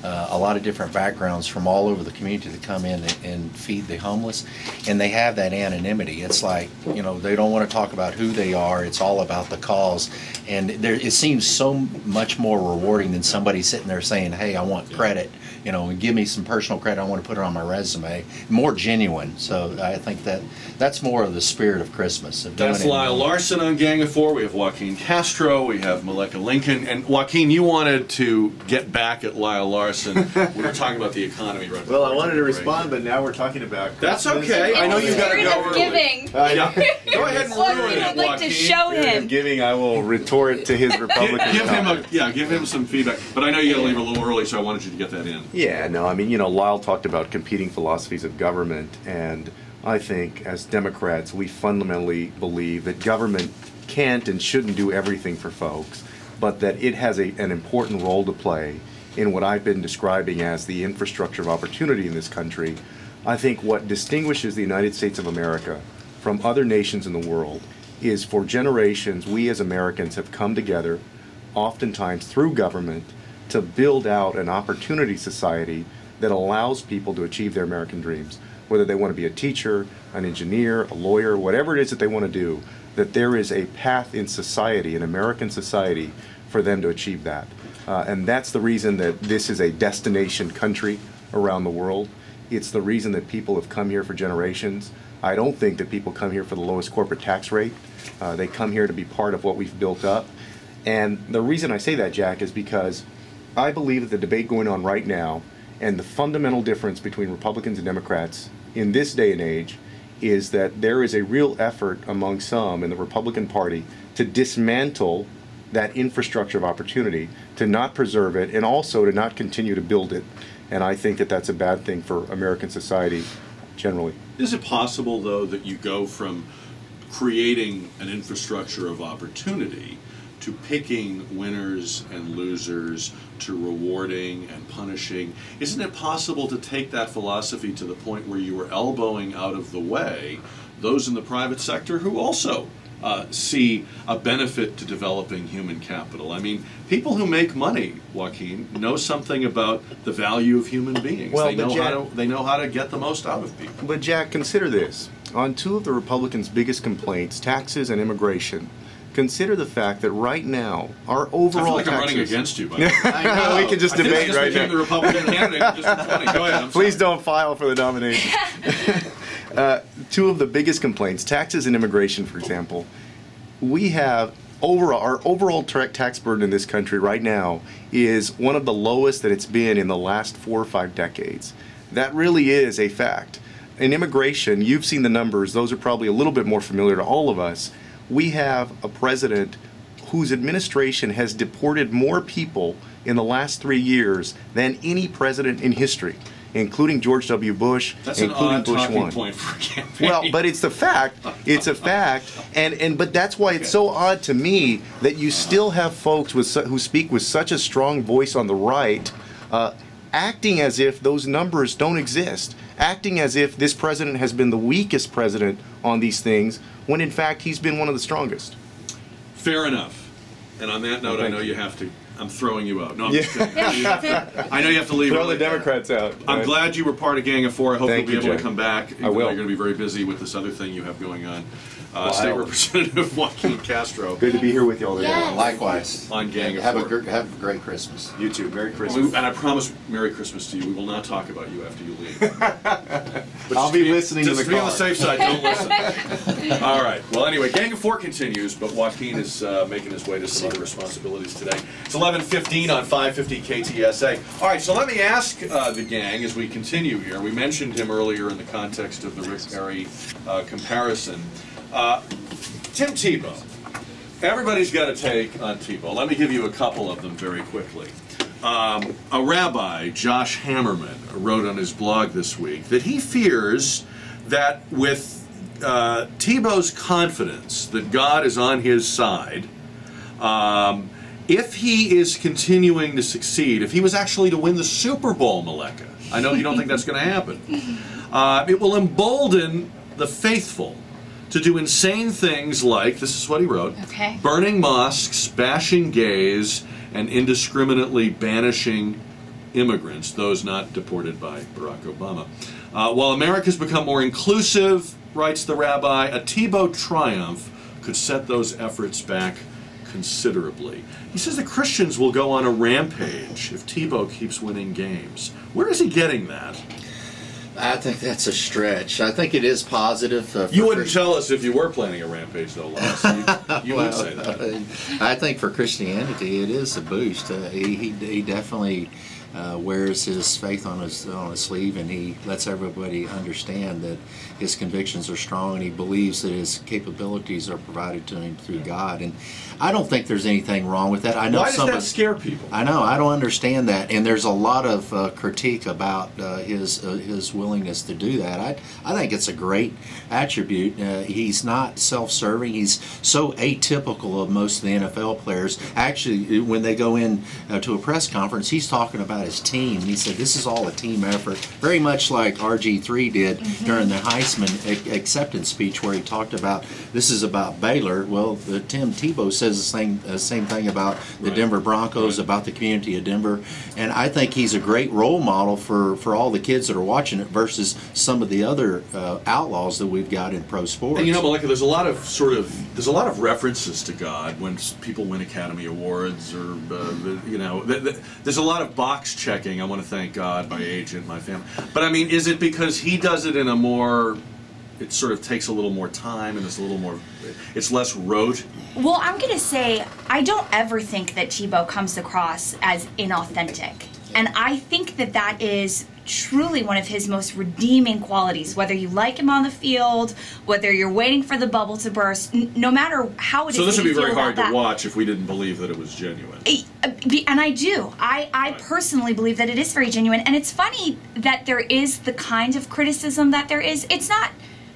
a lot of different backgrounds from all over the community to come in and feed the homeless, and they have that anonymity. It's like, you know, they don't want to talk about who they are. It's all about the cause, and it seems so much more rewarding than somebody sitting there saying, hey, I want credit, you know, and give me some personal credit, I want to put it on my resume. More genuine. So I think that's more of the spirit of Christmas. That's Lyle Larson on Gang of Four. We have Joaquin Castro. We have Mileka Lincoln. And Joaquin, you wanted to get back at Lyle Larson. We were talking about the economy right now. Well, I wanted to respond, but now we're talking about Christmas. That's okay. I know you've got to go early. Giving. Go ahead and ruin it, I'd like to show him. Giving, I will retort to his Republican give him some feedback. But I know you got to leave a little early, so I wanted you to get that in. Yeah, no, I mean, you know, Lyle talked about competing philosophies of government, and I think as Democrats, we fundamentally believe that government can't and shouldn't do everything for folks, but that it has an important role to play in what I've been describing as the infrastructure of opportunity in this country. I think what distinguishes the United States of America from other nations in the world is for generations we as Americans have come together, oftentimes through government, to build out an opportunity society that allows people to achieve their American dreams, whether they want to be a teacher, an engineer, a lawyer, whatever it is that they want to do, that there is a path in society, in American society, for them to achieve that. And that's the reason that this is a destination country around the world. It's the reason that people have come here for generations. I don't think that people come here for the lowest corporate tax rate. They come here to be part of what we've built up. And the reason I say that, Jack, is because I believe that the debate going on right now and the fundamental difference between Republicans and Democrats in this day and age is that there is a real effort among some in the Republican Party to dismantle that infrastructure of opportunity, to not preserve it, and also to not continue to build it. And I think that that's a bad thing for American society generally. Is it possible, though, that you go from creating an infrastructure of opportunity to picking winners and losers, to rewarding and punishing. Isn't it possible to take that philosophy to the point where you were elbowing out of the way those in the private sector who also see a benefit to developing human capital? I mean, people who make money, Joaquin, know something about the value of human beings. Well, they know how to get the most out of people. But Jack, consider this. On two of the Republicans' biggest complaints, taxes and immigration, consider the fact that right now, our overall I feel like taxes... I'm running against you, by the way. I know. We can just debate right now. the Republican candidate just in 20. Go ahead. I'm Please sorry. don't file for the nomination. Two of the biggest complaints, taxes and immigration, for example. We have our overall tax burden in this country right now is one of the lowest that it's been in the last 4 or 5 decades. That really is a fact. In immigration, you've seen the numbers. Those are probably a little bit more familiar to all of us. We have a president whose administration has deported more people in the last 3 years than any president in history, including George W. Bush, That's an including odd Bush talking 1. point for a campaign. Well, but it's a fact. It's a fact, but that's why it's so odd to me that you still have folks who speak with such a strong voice on the right, acting as if those numbers don't exist, acting as if this president has been the weakest president on these things, when in fact he's been one of the strongest. Fair enough. And on that note, I know you have to. I'm throwing you out. No, I'm Yeah. just kidding. I know you have to leave. Throw early. the Democrats out. I'm right? glad you were part of Gang of Four. I hope Thank you'll be you, able to Jay. come back. Even I will. though you're going to be very busy with this other thing you have going on. Wow. State Representative Joaquin Castro Good to be here with y'all today. Yes. Likewise. on Gang of Have Four. have a great Christmas. You too. Merry Christmas. And I promise Merry Christmas to you. We will not talk about you after you leave. But I'll just be listening to just the be on the car. safe side. Don't listen. All right. Well, anyway, Gang of Four continues, but Joaquin is making his way to some other responsibilities today. It's 11:15 on 550 KTSA. All right. So let me ask the gang as we continue here. We mentioned him earlier in the context of the Rick Perry comparison. Tim Tebow. Everybody's got a take on Tebow. Let me give you a couple of them very quickly. A rabbi, Josh Hammerman, wrote on his blog this week that he fears that with Tebow's confidence that God is on his side, if he is continuing to succeed, if he was actually to win the Super Bowl, Mileka, I know you don't think that's going to happen, it will embolden the faithful to do insane things like, this is what he wrote, Okay. burning mosques, bashing gays, and indiscriminately banishing immigrants, those not deported by Barack Obama. While America's become more inclusive, writes the rabbi, a Tebow triumph could set those efforts back considerably. He says that Christians will go on a rampage if Tebow keeps winning games. Where is he getting that? I think that's a stretch. I think it is positive. For You wouldn't tell us if you were planning a rampage, though, Lyle. So you would say that. I think for Christianity, it is a boost. He definitely wears his faith on his sleeve, and he lets everybody understand that his convictions are strong, and he believes that his capabilities are provided to him through God. And I don't think there's anything wrong with that. I know Why does that scare people? I know. I don't understand that, and there's a lot of critique about his willingness to do that. I think it's a great attribute. He's not self-serving. He's so atypical of most of the NFL players. Actually, when they go in to a press conference, he's talking about his team. He said this is all a team effort, very much like RG3 did during the Heisman acceptance speech, where he talked about this is about Baylor. Well, Tim Tebow says the same thing about the Denver Broncos, about the community of Denver, and I think he's a great role model for all the kids that are watching it versus some of the other outlaws that we've got in pro sports. And you know, Mileka, there's a lot of references to God when people win Academy Awards, or there's a lot of box checking. I want to thank God, my agent, my family. But I mean, is it because he does it in a more? It sort of takes a little more time, and it's less rote. Well, I'm going to say I don't ever think that Tebow comes across as inauthentic. And I think that is truly one of his most redeeming qualities, whether you like him on the field, whether you're waiting for the bubble to burst, no matter how it is. So this would be very hard to that. watch if we didn't believe that it was genuine. And I do. I personally believe that it is very genuine. And it's funny that there is the kind of criticism that there is. It's not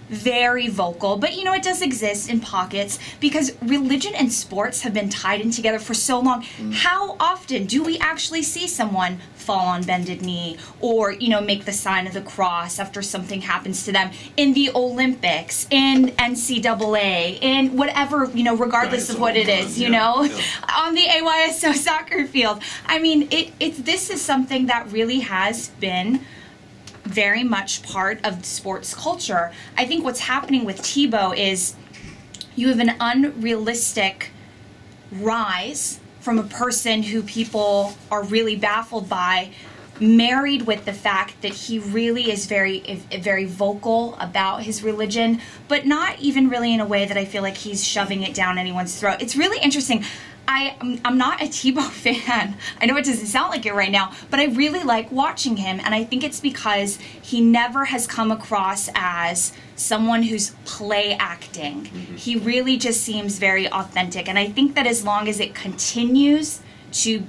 very vocal, but you know, it does exist in pockets because religion and sports have been tied in together for so long. How often do we actually see someone fall on bended knee or, you know, make the sign of the cross after something happens to them in the Olympics, in NCAA, in whatever, you know, regardless of what it is, you know, on the AYSO soccer field. I mean, this is something that really has been very much part of sports culture. I think what's happening with Tebow is you have an unrealistic rise from a person who people are really baffled by, married with the fact that he really is very vocal about his religion, but not even really in a way that I feel like he's shoving it down anyone's throat. It's really interesting. I'm not a Tebow fan. I know it doesn't sound like it right now, but I really like watching him, and I think it's because he never has come across as someone who's play acting. He really just seems very authentic, and I think that as long as it continues to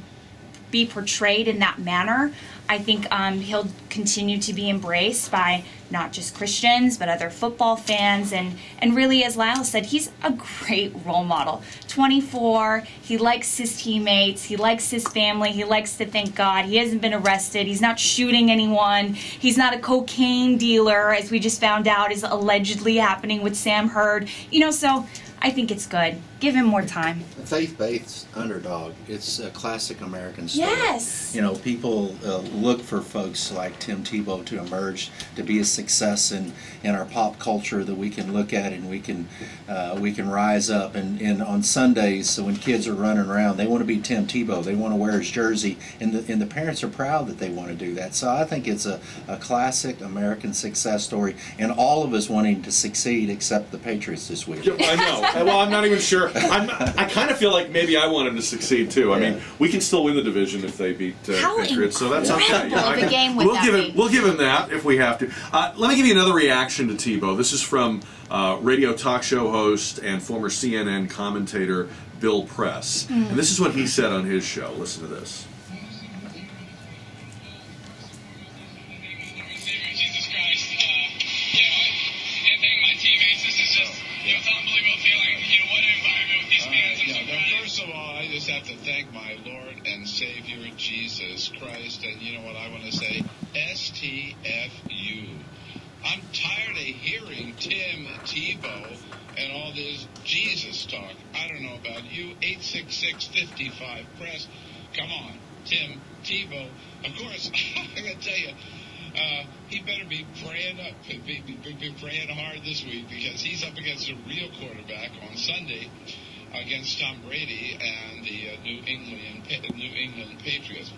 be portrayed in that manner, I think he'll continue to be embraced by not just Christians, but other football fans. And really, as Lyle said, he's a great role model. 24, he likes his teammates, he likes his family, he likes to thank God. He hasn't been arrested, he's not shooting anyone, he's not a cocaine dealer, as we just found out is allegedly happening with Sam Hurd. You know, so I think it's good. Give him more time. Faith-based underdog. It's a classic American story. Yes. You know, people look for folks like Tim Tebow to emerge, to be a success in our pop culture that we can look at and we can rise up. And on Sundays, so when kids are running around, they want to be Tim Tebow. They want to wear his jersey, and the parents are proud that they want to do that. So I think it's a classic American success story, and all of us wanting to succeed except the Patriots this week. I know. Well, I'm not even sure. I kind of feel like maybe I want him to succeed too. I mean, we can still win the division if they beat Patriots, so that's okay. We'll give him that if we have to. Let me give you another reaction to Tebow. This is from radio talk show host and former CNN commentator Bill Press, and this is what he said on his show. Listen to this. Have to thank my Lord and Savior Jesus Christ, and you know what I want to say? STFU. I'm tired of hearing Tim Tebow and all this Jesus talk. I don't know about you. 866-55 press. Come on, Tim Tebow. Of course, I'm gonna tell you, he better be praying up, be praying hard this week because he's up against a real quarterback on Sunday against Tom Brady and the New England Patriots.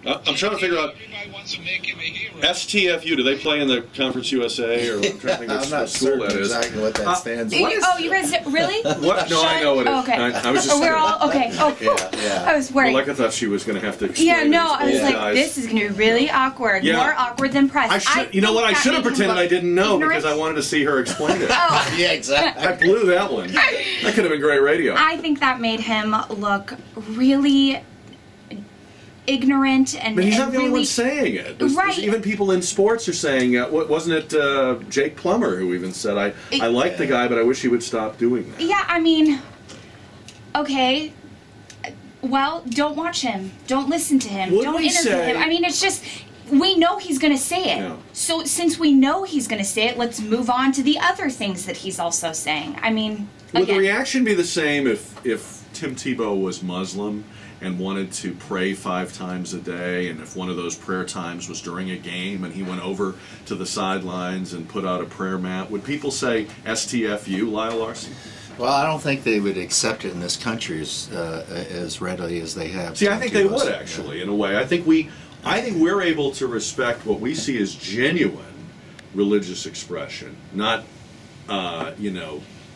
I'm trying to figure out. Everybody wants to make him a hero. STFU. Do they play in the Conference USA, or I'm trying to think I'm not school that is? exactly what that stands for. You guys really? What? No, I know what it is. Oh, okay. I was just. We're all okay. Oh, Yeah. I was worried. Like I thought she was going to have to explain. Yeah, no, I was these like, guys. this is going to be really awkward. Yeah. More awkward than press. I should. You know what? I should have pretended I didn't know ignorant. because I wanted to see her explain it. Oh. Yeah, exactly. I blew that one. That could have been great radio. I think that made him look really ignorant and But he's not the only really one saying it. Right. Even people in sports are saying, wasn't it Jake Plummer who even said, I like the guy, but I wish he would stop doing that. Yeah, I mean, okay. Well, don't watch him. Don't listen to him. Would Don't we interview say- him. I mean, it's just, we know he's going to say it. Yeah. So since we know he's going to say it, let's move on to the other things that he's also saying. I mean, Would again, the reaction be the same if Tim Tebow was Muslim and wanted to pray 5 times a day, and if one of those prayer times was during a game and he went over to the sidelines and put out a prayer mat? Would people say STFU, Lyle Larson? Well, I don't think they would accept it in this country as readily as they have. See, I think they would actually, in a way. I think we're able to respect what we see as genuine religious expression, not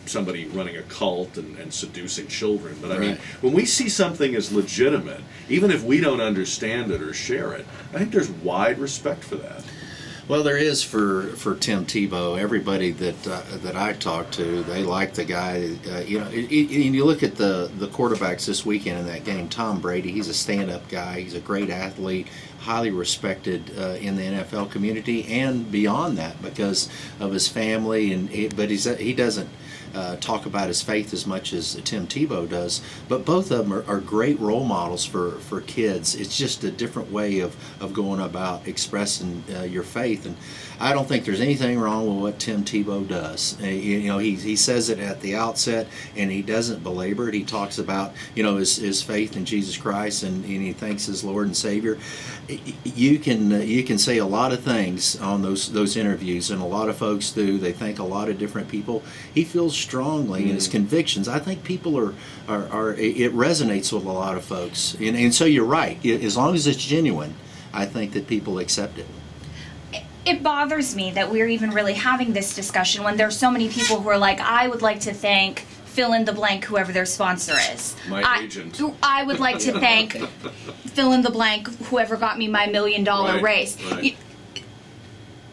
somebody running a cult and seducing children. But I mean, when we see something as legitimate, even if we don't understand it or share it, I think there's wide respect for that. Well, there is for Tim Tebow. Everybody that I talk to, they like the guy. And you look at the quarterbacks this weekend in that game. Tom Brady, he's a stand-up guy. He's a great athlete, highly respected in the NFL community and beyond that because of his family. But he doesn't talk about his faith as much as Tim Tebow does. But both of them are great role models for kids. It's just a different way of going about expressing your faith. And I don't think there's anything wrong with what Tim Tebow does. He says it at the outset, and he doesn't belabor it. He talks about his faith in Jesus Christ, and he thanks his Lord and Savior. You can say a lot of things on those interviews, and a lot of folks do. They thank a lot of different people. He feels strongly in his convictions. I think people are it resonates with a lot of folks, and so you're right. As long as it's genuine, I think that people accept it. It bothers me that we're even really having this discussion when there's so many people who are like, I would like to thank fill in the blank, whoever their sponsor is. My agent. I would like to thank fill in the blank, whoever got me my $1 million raise. Right.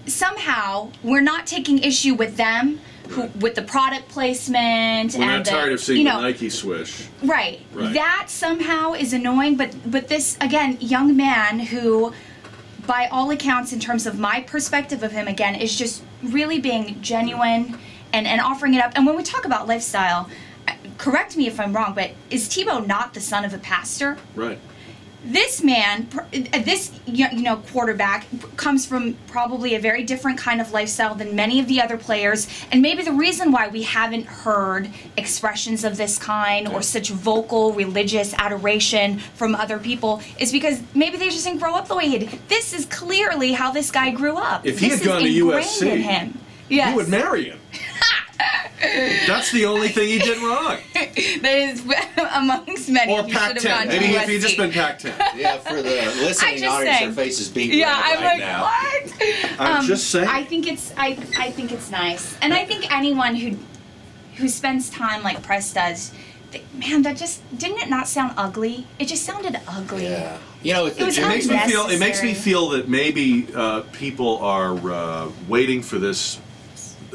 Somehow, we're not taking issue with them, with the product placement. We're not tired of seeing the Nike swish. Right. That somehow is annoying, but this, again, young man who, by all accounts, in terms of my perspective of him, again, is just really being genuine and offering it up. And when we talk about lifestyle, correct me if I'm wrong, but is Tebow not the son of a pastor? Right. This man, this quarterback, comes from probably a very different kind of lifestyle than many of the other players, and maybe the reason why we haven't heard expressions of this kind or such vocal religious adoration from other people is because maybe they just didn't grow up the way he did. This is clearly how this guy grew up. If he had gone to USC, in him. Yes. You would marry him. That's the only thing he did wrong. That is amongst many. Or Pac-10. Maybe if he'd just been Pac-10. Yeah, for the listening audience, their faces beat red I'm right like, now. what? I'm just saying. I think it's nice, and I think anyone who spends time like Press does. Man, that just didn't it not sound ugly? It just sounded ugly. Yeah. It makes me feel that maybe people are waiting for this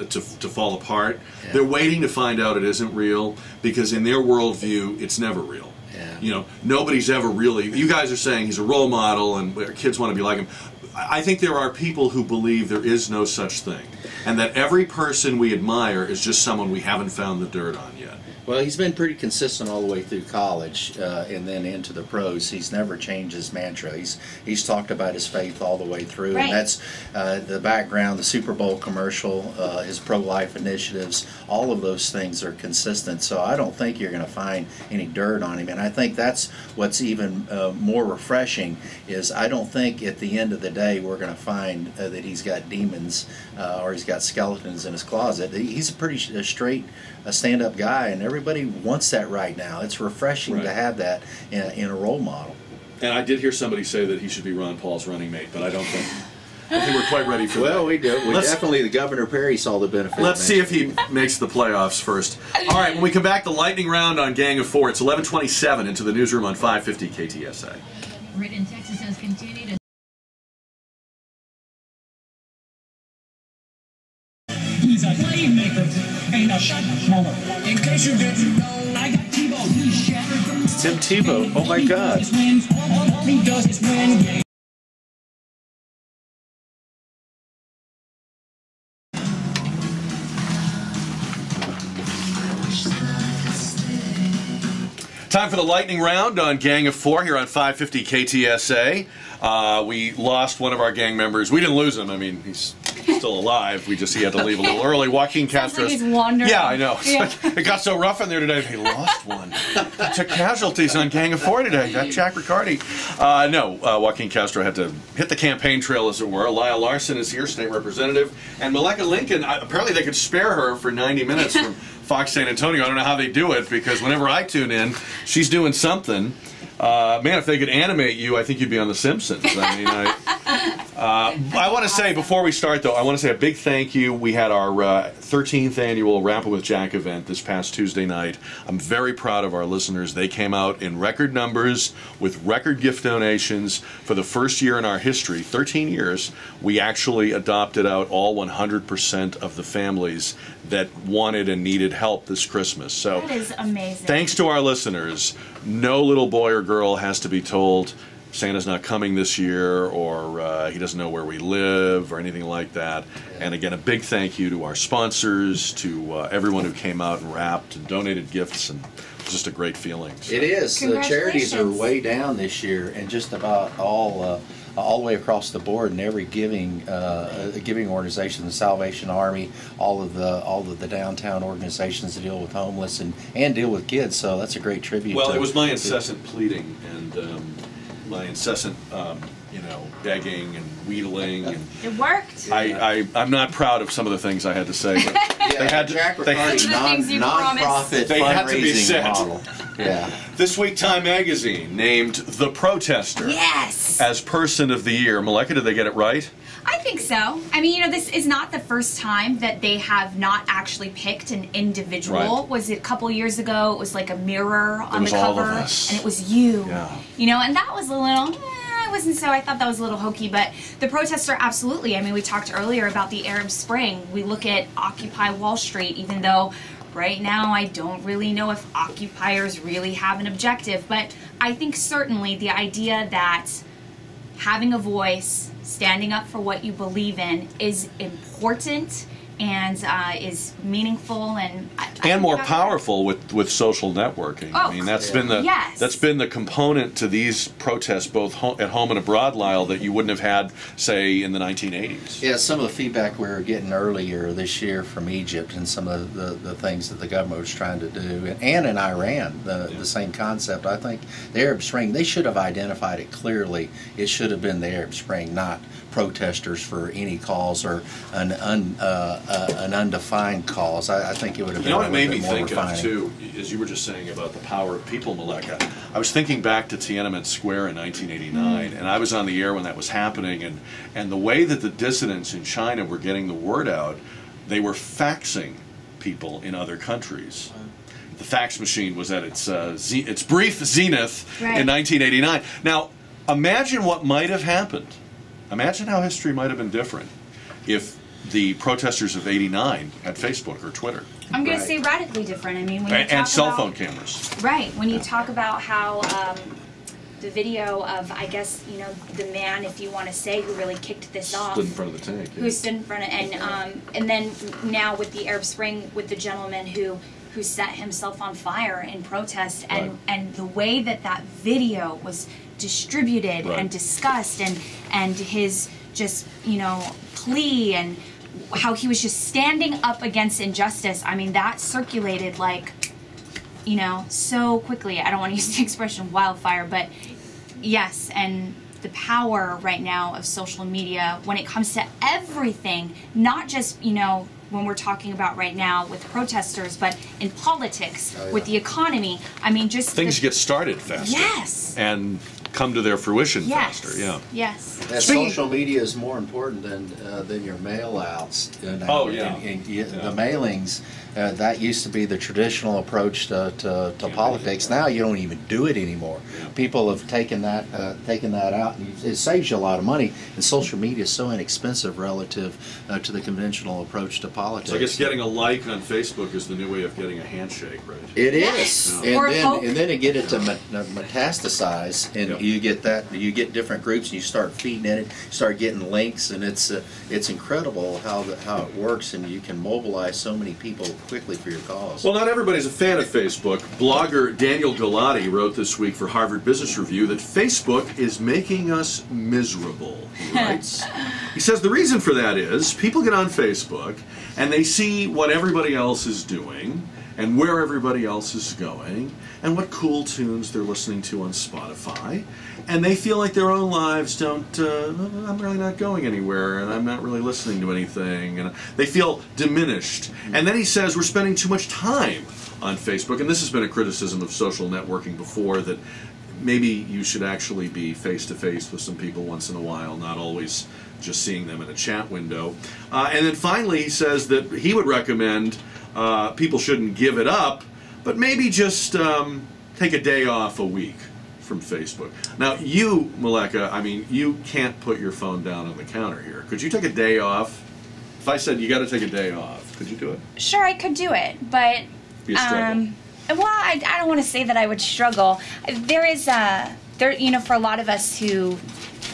to fall apart. Yeah. They're waiting to find out it isn't real because in their worldview, it's never real. Yeah. Nobody's ever really. You guys are saying he's a role model and kids want to be like him. I think there are people who believe there is no such thing, and that every person we admire is just someone we haven't found the dirt on yet. Well, he's been pretty consistent all the way through college and then into the pros. He's never changed his mantra. He's talked about his faith all the way through, and that's the background, the Super Bowl commercial, his pro-life initiatives, all of those things are consistent. So I don't think you're going to find any dirt on him, and I think that's what's even more refreshing is I don't think at the end of the day we're going to find that he's got demons or he's got skeletons in his closet. He's a pretty straight stand-up guy, and everybody wants that right now. It's refreshing to have that in a role model. And I did hear somebody say that he should be Ron Paul's running mate, but I think we're quite ready for that. Well, we do. Definitely, the Governor Perry saw the benefit. Let's see if he makes the playoffs first. All right, when we come back, the lightning round on Gang of Four. It's 11:27 into the newsroom on 550 KTSA. Written Texas has continued. He's a playmaker and a shot caller. In case you didn't know, I got Tebow. He's shattered from Tim Tebow. Oh my God. All he does is win. Time for the lightning round on Gang of Four here on 550 KTSA. We lost one of our gang members. We didn't lose him. I mean, he's still alive. He had to leave a little early. Joaquin Castro. Like he's wandering. Yeah, I know. It got so rough in there today. They lost one. They took casualties on Gang of Four today. Got Jack Riccardi. Joaquin Castro had to hit the campaign trail, as it were. Lyle Larson is here, state representative, and Mileka Lincoln. Apparently, they could spare her for 90 minutes from Fox San Antonio. I don't know how they do it because whenever I tune in, she's doing something. Man, if they could animate you, I think you'd be on The Simpsons. I mean, I want to say, before we start, though, I want to say a big thank you. We had our 13th annual Rapping with Jack event this past Tuesday night. I'm very proud of our listeners. They came out in record numbers with record gift donations. For the first year in our history, 13 years, we actually adopted out all 100% of the families that wanted and needed help this Christmas. So that is amazing. Thanks to our listeners. No little boy or girl has to be told Santa's not coming this year, or he doesn't know where we live, or anything like that. And again, a big thank you to our sponsors, to everyone who came out and wrapped and donated gifts, and just a great feeling. So. It is. The charities are way down this year, and just about all the way across the board, and every giving organization, the Salvation Army, all of the downtown organizations that deal with homeless and deal with kids. So that's a great tribute. Well, it was my incessant pleading and my incessant, begging and wheedling. And it worked. I'm not proud of some of the things I had to say. But they had to. Non-profit fundraising model. Yeah. This week, Time Magazine named The Protester as Person of the Year. Mileka, did they get it right? I think so. I mean, this is not the first time that they have not actually picked an individual. Right. Was it a couple years ago? It was like a mirror on the cover, all of us. and it was you. Yeah. And that was a little. Wasn't so. I thought that was a little hokey, but the protester, absolutely. I mean, we talked earlier about the Arab Spring. We look at Occupy Wall Street, even though right now I don't really know if occupiers really have an objective, but I think certainly the idea that having a voice, standing up for what you believe in is important and is meaningful and more powerful with social networking. Oh, I mean, that's been the component to these protests, both at home and abroad, Lyle, that you wouldn't have had, say, in the 1980s. Yeah, some of the feedback we were getting earlier this year from Egypt and some of the things that the government was trying to do, and in Iran, the same concept. I think the Arab Spring, they should have identified it clearly. It should have been the Arab Spring, not protesters for any cause or an undefined cause. I think it would have been what it made me think of, too, as you were just saying about the power of people, Mileka. I was thinking back to Tiananmen Square in 1989, and I was on the air when that was happening, and the way that the dissidents in China were getting the word out, they were faxing people in other countries. The fax machine was at its brief zenith in 1989. Now, imagine what might have happened. Imagine how history might have been different if the protesters of '89 had Facebook or Twitter. I'm going to say radically different. I mean, when you talk and cell phone cameras. Right. When you talk about how the video of, I guess, the man, if you want to say, who really kicked this off. Stood in front of the tank. Who stood in front of, and then now with the Arab Spring, with the gentleman who set himself on fire in protest, and the way that video was distributed and discussed, and his just plea, and how he was just standing up against injustice. I mean, that circulated like so quickly. I don't want to use the expression wildfire, but yes. And the power right now of social media when it comes to everything, not just when we're talking about right now with protesters, but in politics, with the economy. I mean, just things get started faster. Yes. And come to their fruition faster. Yeah. Yes. Social media is more important than your mail outs. The mailings. That used to be the traditional approach to politics. Now you don't even do it anymore. Yeah. People have taken that out, and it saves you a lot of money. And social media is so inexpensive relative to the conventional approach to politics. So I guess getting a like on Facebook is the new way of getting a handshake, right? It is, Yeah. and then to get it to metastasize, and you get different groups, and you start feeding in it, start getting links, and it's incredible how it works, and you can mobilize so many people quickly for your cause. Well, not everybody's a fan of Facebook. Blogger Daniel Galati wrote this week for Harvard Business Review that Facebook is making us miserable, he writes. He says the reason for that is people get on Facebook and they see what everybody else is doing and where everybody else is going and what cool tunes they're listening to on Spotify, and they feel like their own lives I'm really not going anywhere, and I'm not really listening to anything, and they feel diminished. And then he says we're spending too much time on Facebook, and this has been a criticism of social networking before, that maybe you should actually be face-to-face with some people once in a while, not always just seeing them in a chat window. And then finally, he says that he would recommend people shouldn't give it up, but maybe just take a day off a week from Facebook. Now, you, Mileka, I mean, you can't put your phone down on the counter here. Could you take a day off? If I said you got to take a day off, could you do it? Sure, I could do it, but Be a struggle. well, I don't want to say that I would struggle. There is you know, for a lot of us who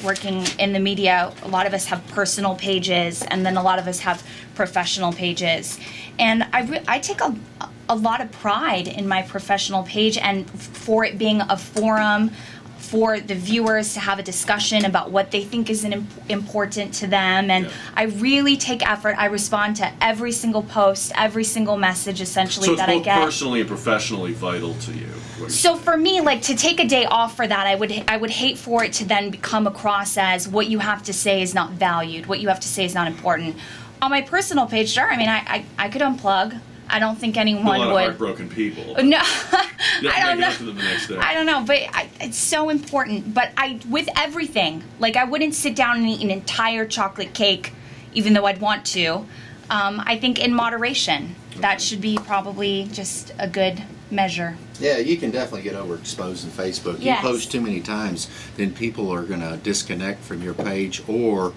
working in the media, a lot of us have personal pages, and then a lot of us have professional pages, and I take a lot of pride in my professional page, and for it being a forum for the viewers to have a discussion about what they think is important to them, and I really take effort. I respond to every single post, every single message, essentially, that I get. So it's both personally and professionally vital to you. So for me, like, to take a day off for that, I would hate for it to then come across as what you have to say is not valued, what you have to say is not important. On my personal page, sure, I mean, I could unplug. I don't think anyone would. A lot of heartbroken people. No, I don't know. To them the next day. I don't know, but it's so important. But with everything, like, I wouldn't sit down and eat an entire chocolate cake, even though I'd want to. I think in moderation, that should be probably just a good measure. Yeah, you can definitely get overexposed in Facebook. Yes. You post too many times, then people are going to disconnect from your page, or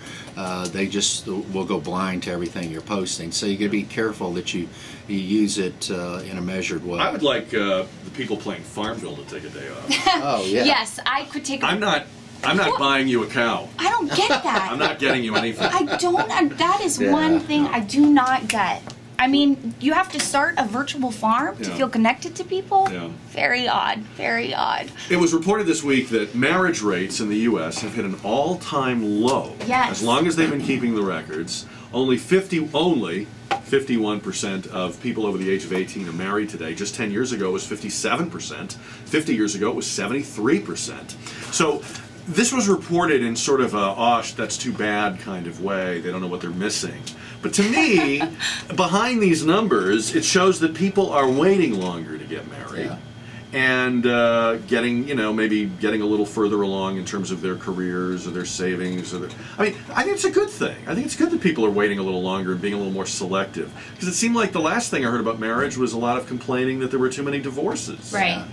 they just will go blind to everything you're posting. So you got to be careful that you use it in a measured way. I would like the people playing Farmville to take a day off. Oh, yeah. Yes, I could take. I'm not buying you a cow. I don't get that. I'm not getting you anything. I don't. That is one thing I do not get. I mean, you have to start a virtual farm to feel connected to people? Yeah. Very odd, very odd. It was reported this week that marriage rates in the U.S. have hit an all-time low. Yes. As long as they've been keeping the records, only 51% of people over the age of 18 are married today. Just 10 years ago it was 57%. 50 years ago it was 73%. So this was reported in sort of a, oh, that's too bad kind of way. They don't know what they're missing. But to me, behind these numbers, it shows that people are waiting longer to get married. Yeah. And getting, you know, maybe getting a little further along in terms of their careers or their savings. I mean, I think it's a good thing. I think it's good that people are waiting a little longer and being a little more selective. Because it seemed like the last thing I heard about marriage was a lot of complaining that there were too many divorces. Right. Yeah.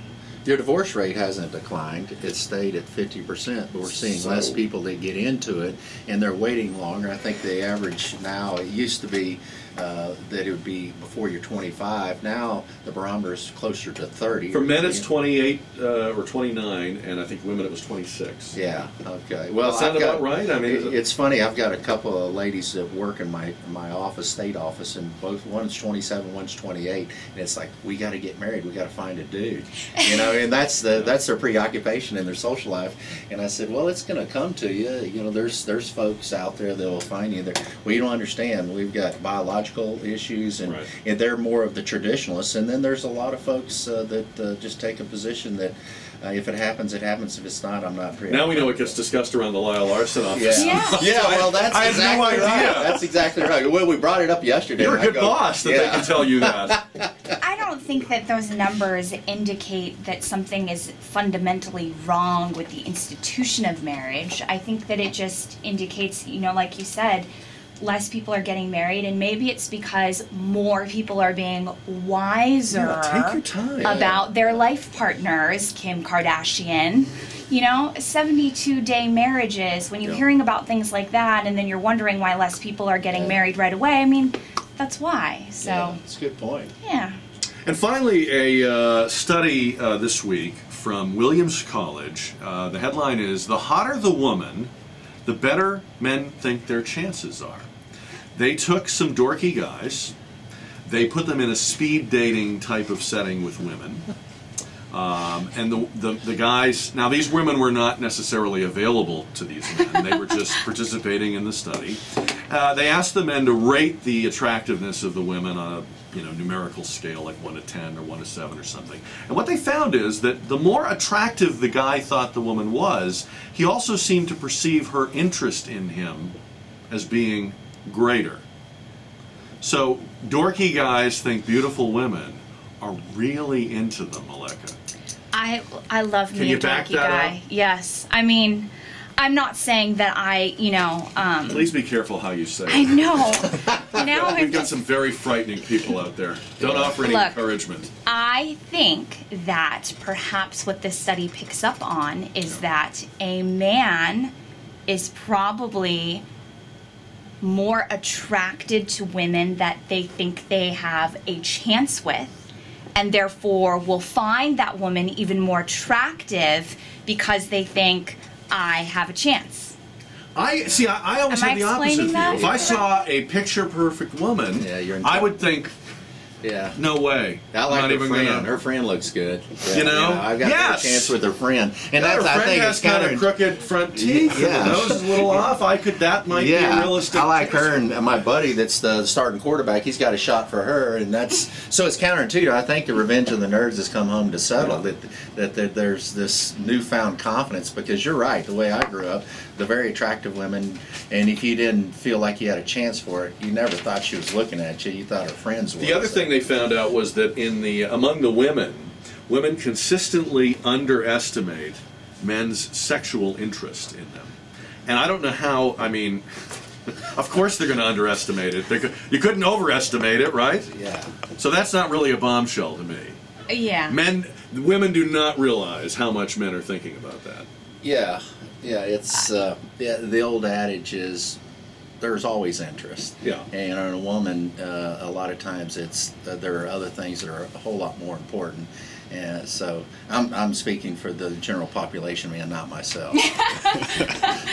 Your divorce rate hasn't declined. It stayed at 50%, but we're seeing less people that get into it, and they're waiting longer. I think the average now, it used to be that it would be before you're 25. Now the barometer is closer to 30. For men it's 28 or 29, and I think women it was 26. Yeah, okay. Well, that sound about right? I mean, it's funny. I've got a couple of ladies that work in my office, state office, and one's 27, one's 28, and it's like, we got to get married. We got to find a dude, you know. And that's their preoccupation in their social life. And I said, well, it's going to come to you. You know, there's folks out there that will find you. Well, you don't understand. We've got biological issues, and they're more of the traditionalists. And then there's a lot of folks that just take a position that if it happens, it happens. If it's not, I'm not preoccupied. Now we know what gets discussed around the Lyle Larson office. Yeah, well, that's I exactly had no idea. right. That's exactly right. Well, we brought it up yesterday. You're a good boss that they can tell you that. I don't think that those numbers indicate that something is fundamentally wrong with the institution of marriage. I think that it just indicates, you know, like you said, less people are getting married, and maybe it's because more people are being wiser take your time. about their life partners. Kim Kardashian, you know, 72-day marriages. When you're hearing about things like that, and then you're wondering why less people are getting married right away, I mean, that's why. So that's a good point. Yeah. And finally, a study this week from Williams College. The headline is, "The hotter the woman, the better men think their chances are." They took some dorky guys, they put them in a speed dating type of setting with women, and the guys, now these women were not necessarily available to these men, they were just participating in the study. They asked the men to rate the attractiveness of the women on a numerical scale, like 1 to 10 or 1 to 7 or something. And what they found is that the more attractive the guy thought the woman was, he also seemed to perceive her interest in him as being greater. So dorky guys think beautiful women are really into them, Mileka. I love Can me you a back dorky that guy. up? Yes. I mean, I'm not saying that Please be careful how you say it. I know. Now We've got some very frightening people out there. Don't offer any Look. encouragement. I think that perhaps what this study picks up on is that a man is probably more attracted to women that they think they have a chance with, and therefore will find that woman even more attractive because they think, I have a chance. I always Am I have the opposite explaining view. that? If I saw a picture-perfect woman, Yeah, you're in I trouble. would think, Yeah. no way. I like I'm not her even friend. gonna. Her friend looks good. Yeah, You know? I've got Yes! a chance with her friend, and Yeah, that's her I friend think has it's kind of of crooked front teeth. Yeah. The nose is a little off. That might be a realistic. I like case. her, and my buddy that's the starting quarterback. He's got a shot for her, and that's so it's counterintuitive. I think the Revenge of the Nerds has come home to settle that there's this newfound confidence, because you're right. The way I grew up, the very attractive women, and if you didn't feel like you had a chance for it, you never thought she was looking at you. You thought her friends were. The other thing they found out was that among the women consistently underestimate men's sexual interest in them. And I don't know how, I mean, of course they're going to underestimate it. You couldn't overestimate it, right? Yeah. So that's not really a bombshell to me. Yeah. Women do not realize how much men are thinking about that. Yeah. It's the old adage is there's always interest. Yeah. And in a woman, a lot of times there are other things that are a whole lot more important. And so I'm speaking for the general population, man, not myself.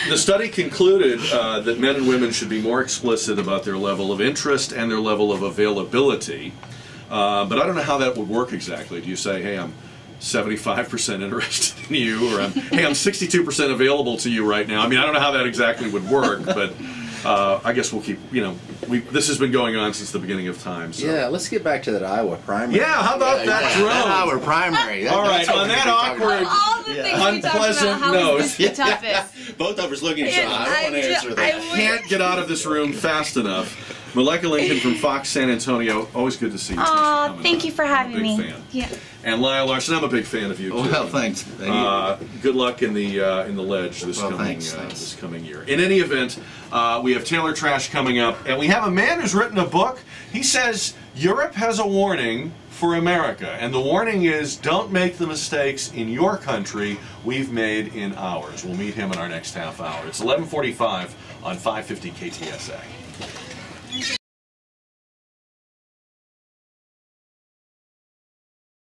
The study concluded that men and women should be more explicit about their level of interest and their level of availability. But I don't know how that would work exactly. Do you say, hey, I'm 75% interested in you, or hey, I'm 62% available to you right now? I mean, I don't know how that exactly would work, but I guess we'll keep, this has been going on since the beginning of time. So. Yeah, let's get back to that Iowa primary. Yeah, how about that drone? That Iowa primary. All right, on that awkward, Of all the things we talked unpleasant about, how note. is this the toughest? Both of us looking at each other. I don't want to answer that. Can't get out of this room fast enough. Mileka Lincoln from Fox San Antonio. Always good to see you. Thanks for Aw, coming thank on. you for I'm a having big me. fan. Yeah. And Lyle Larson, I'm a big fan of you too. Well, thanks. Good luck in the ledge this thanks. coming year. In any event, we have Taylor Trash coming up, and we have a man who's written a book. He says Europe has a warning for America, and the warning is don't make the mistakes in your country we've made in ours. We'll meet him in our next half hour. It's 11:45 on 550 KTSA.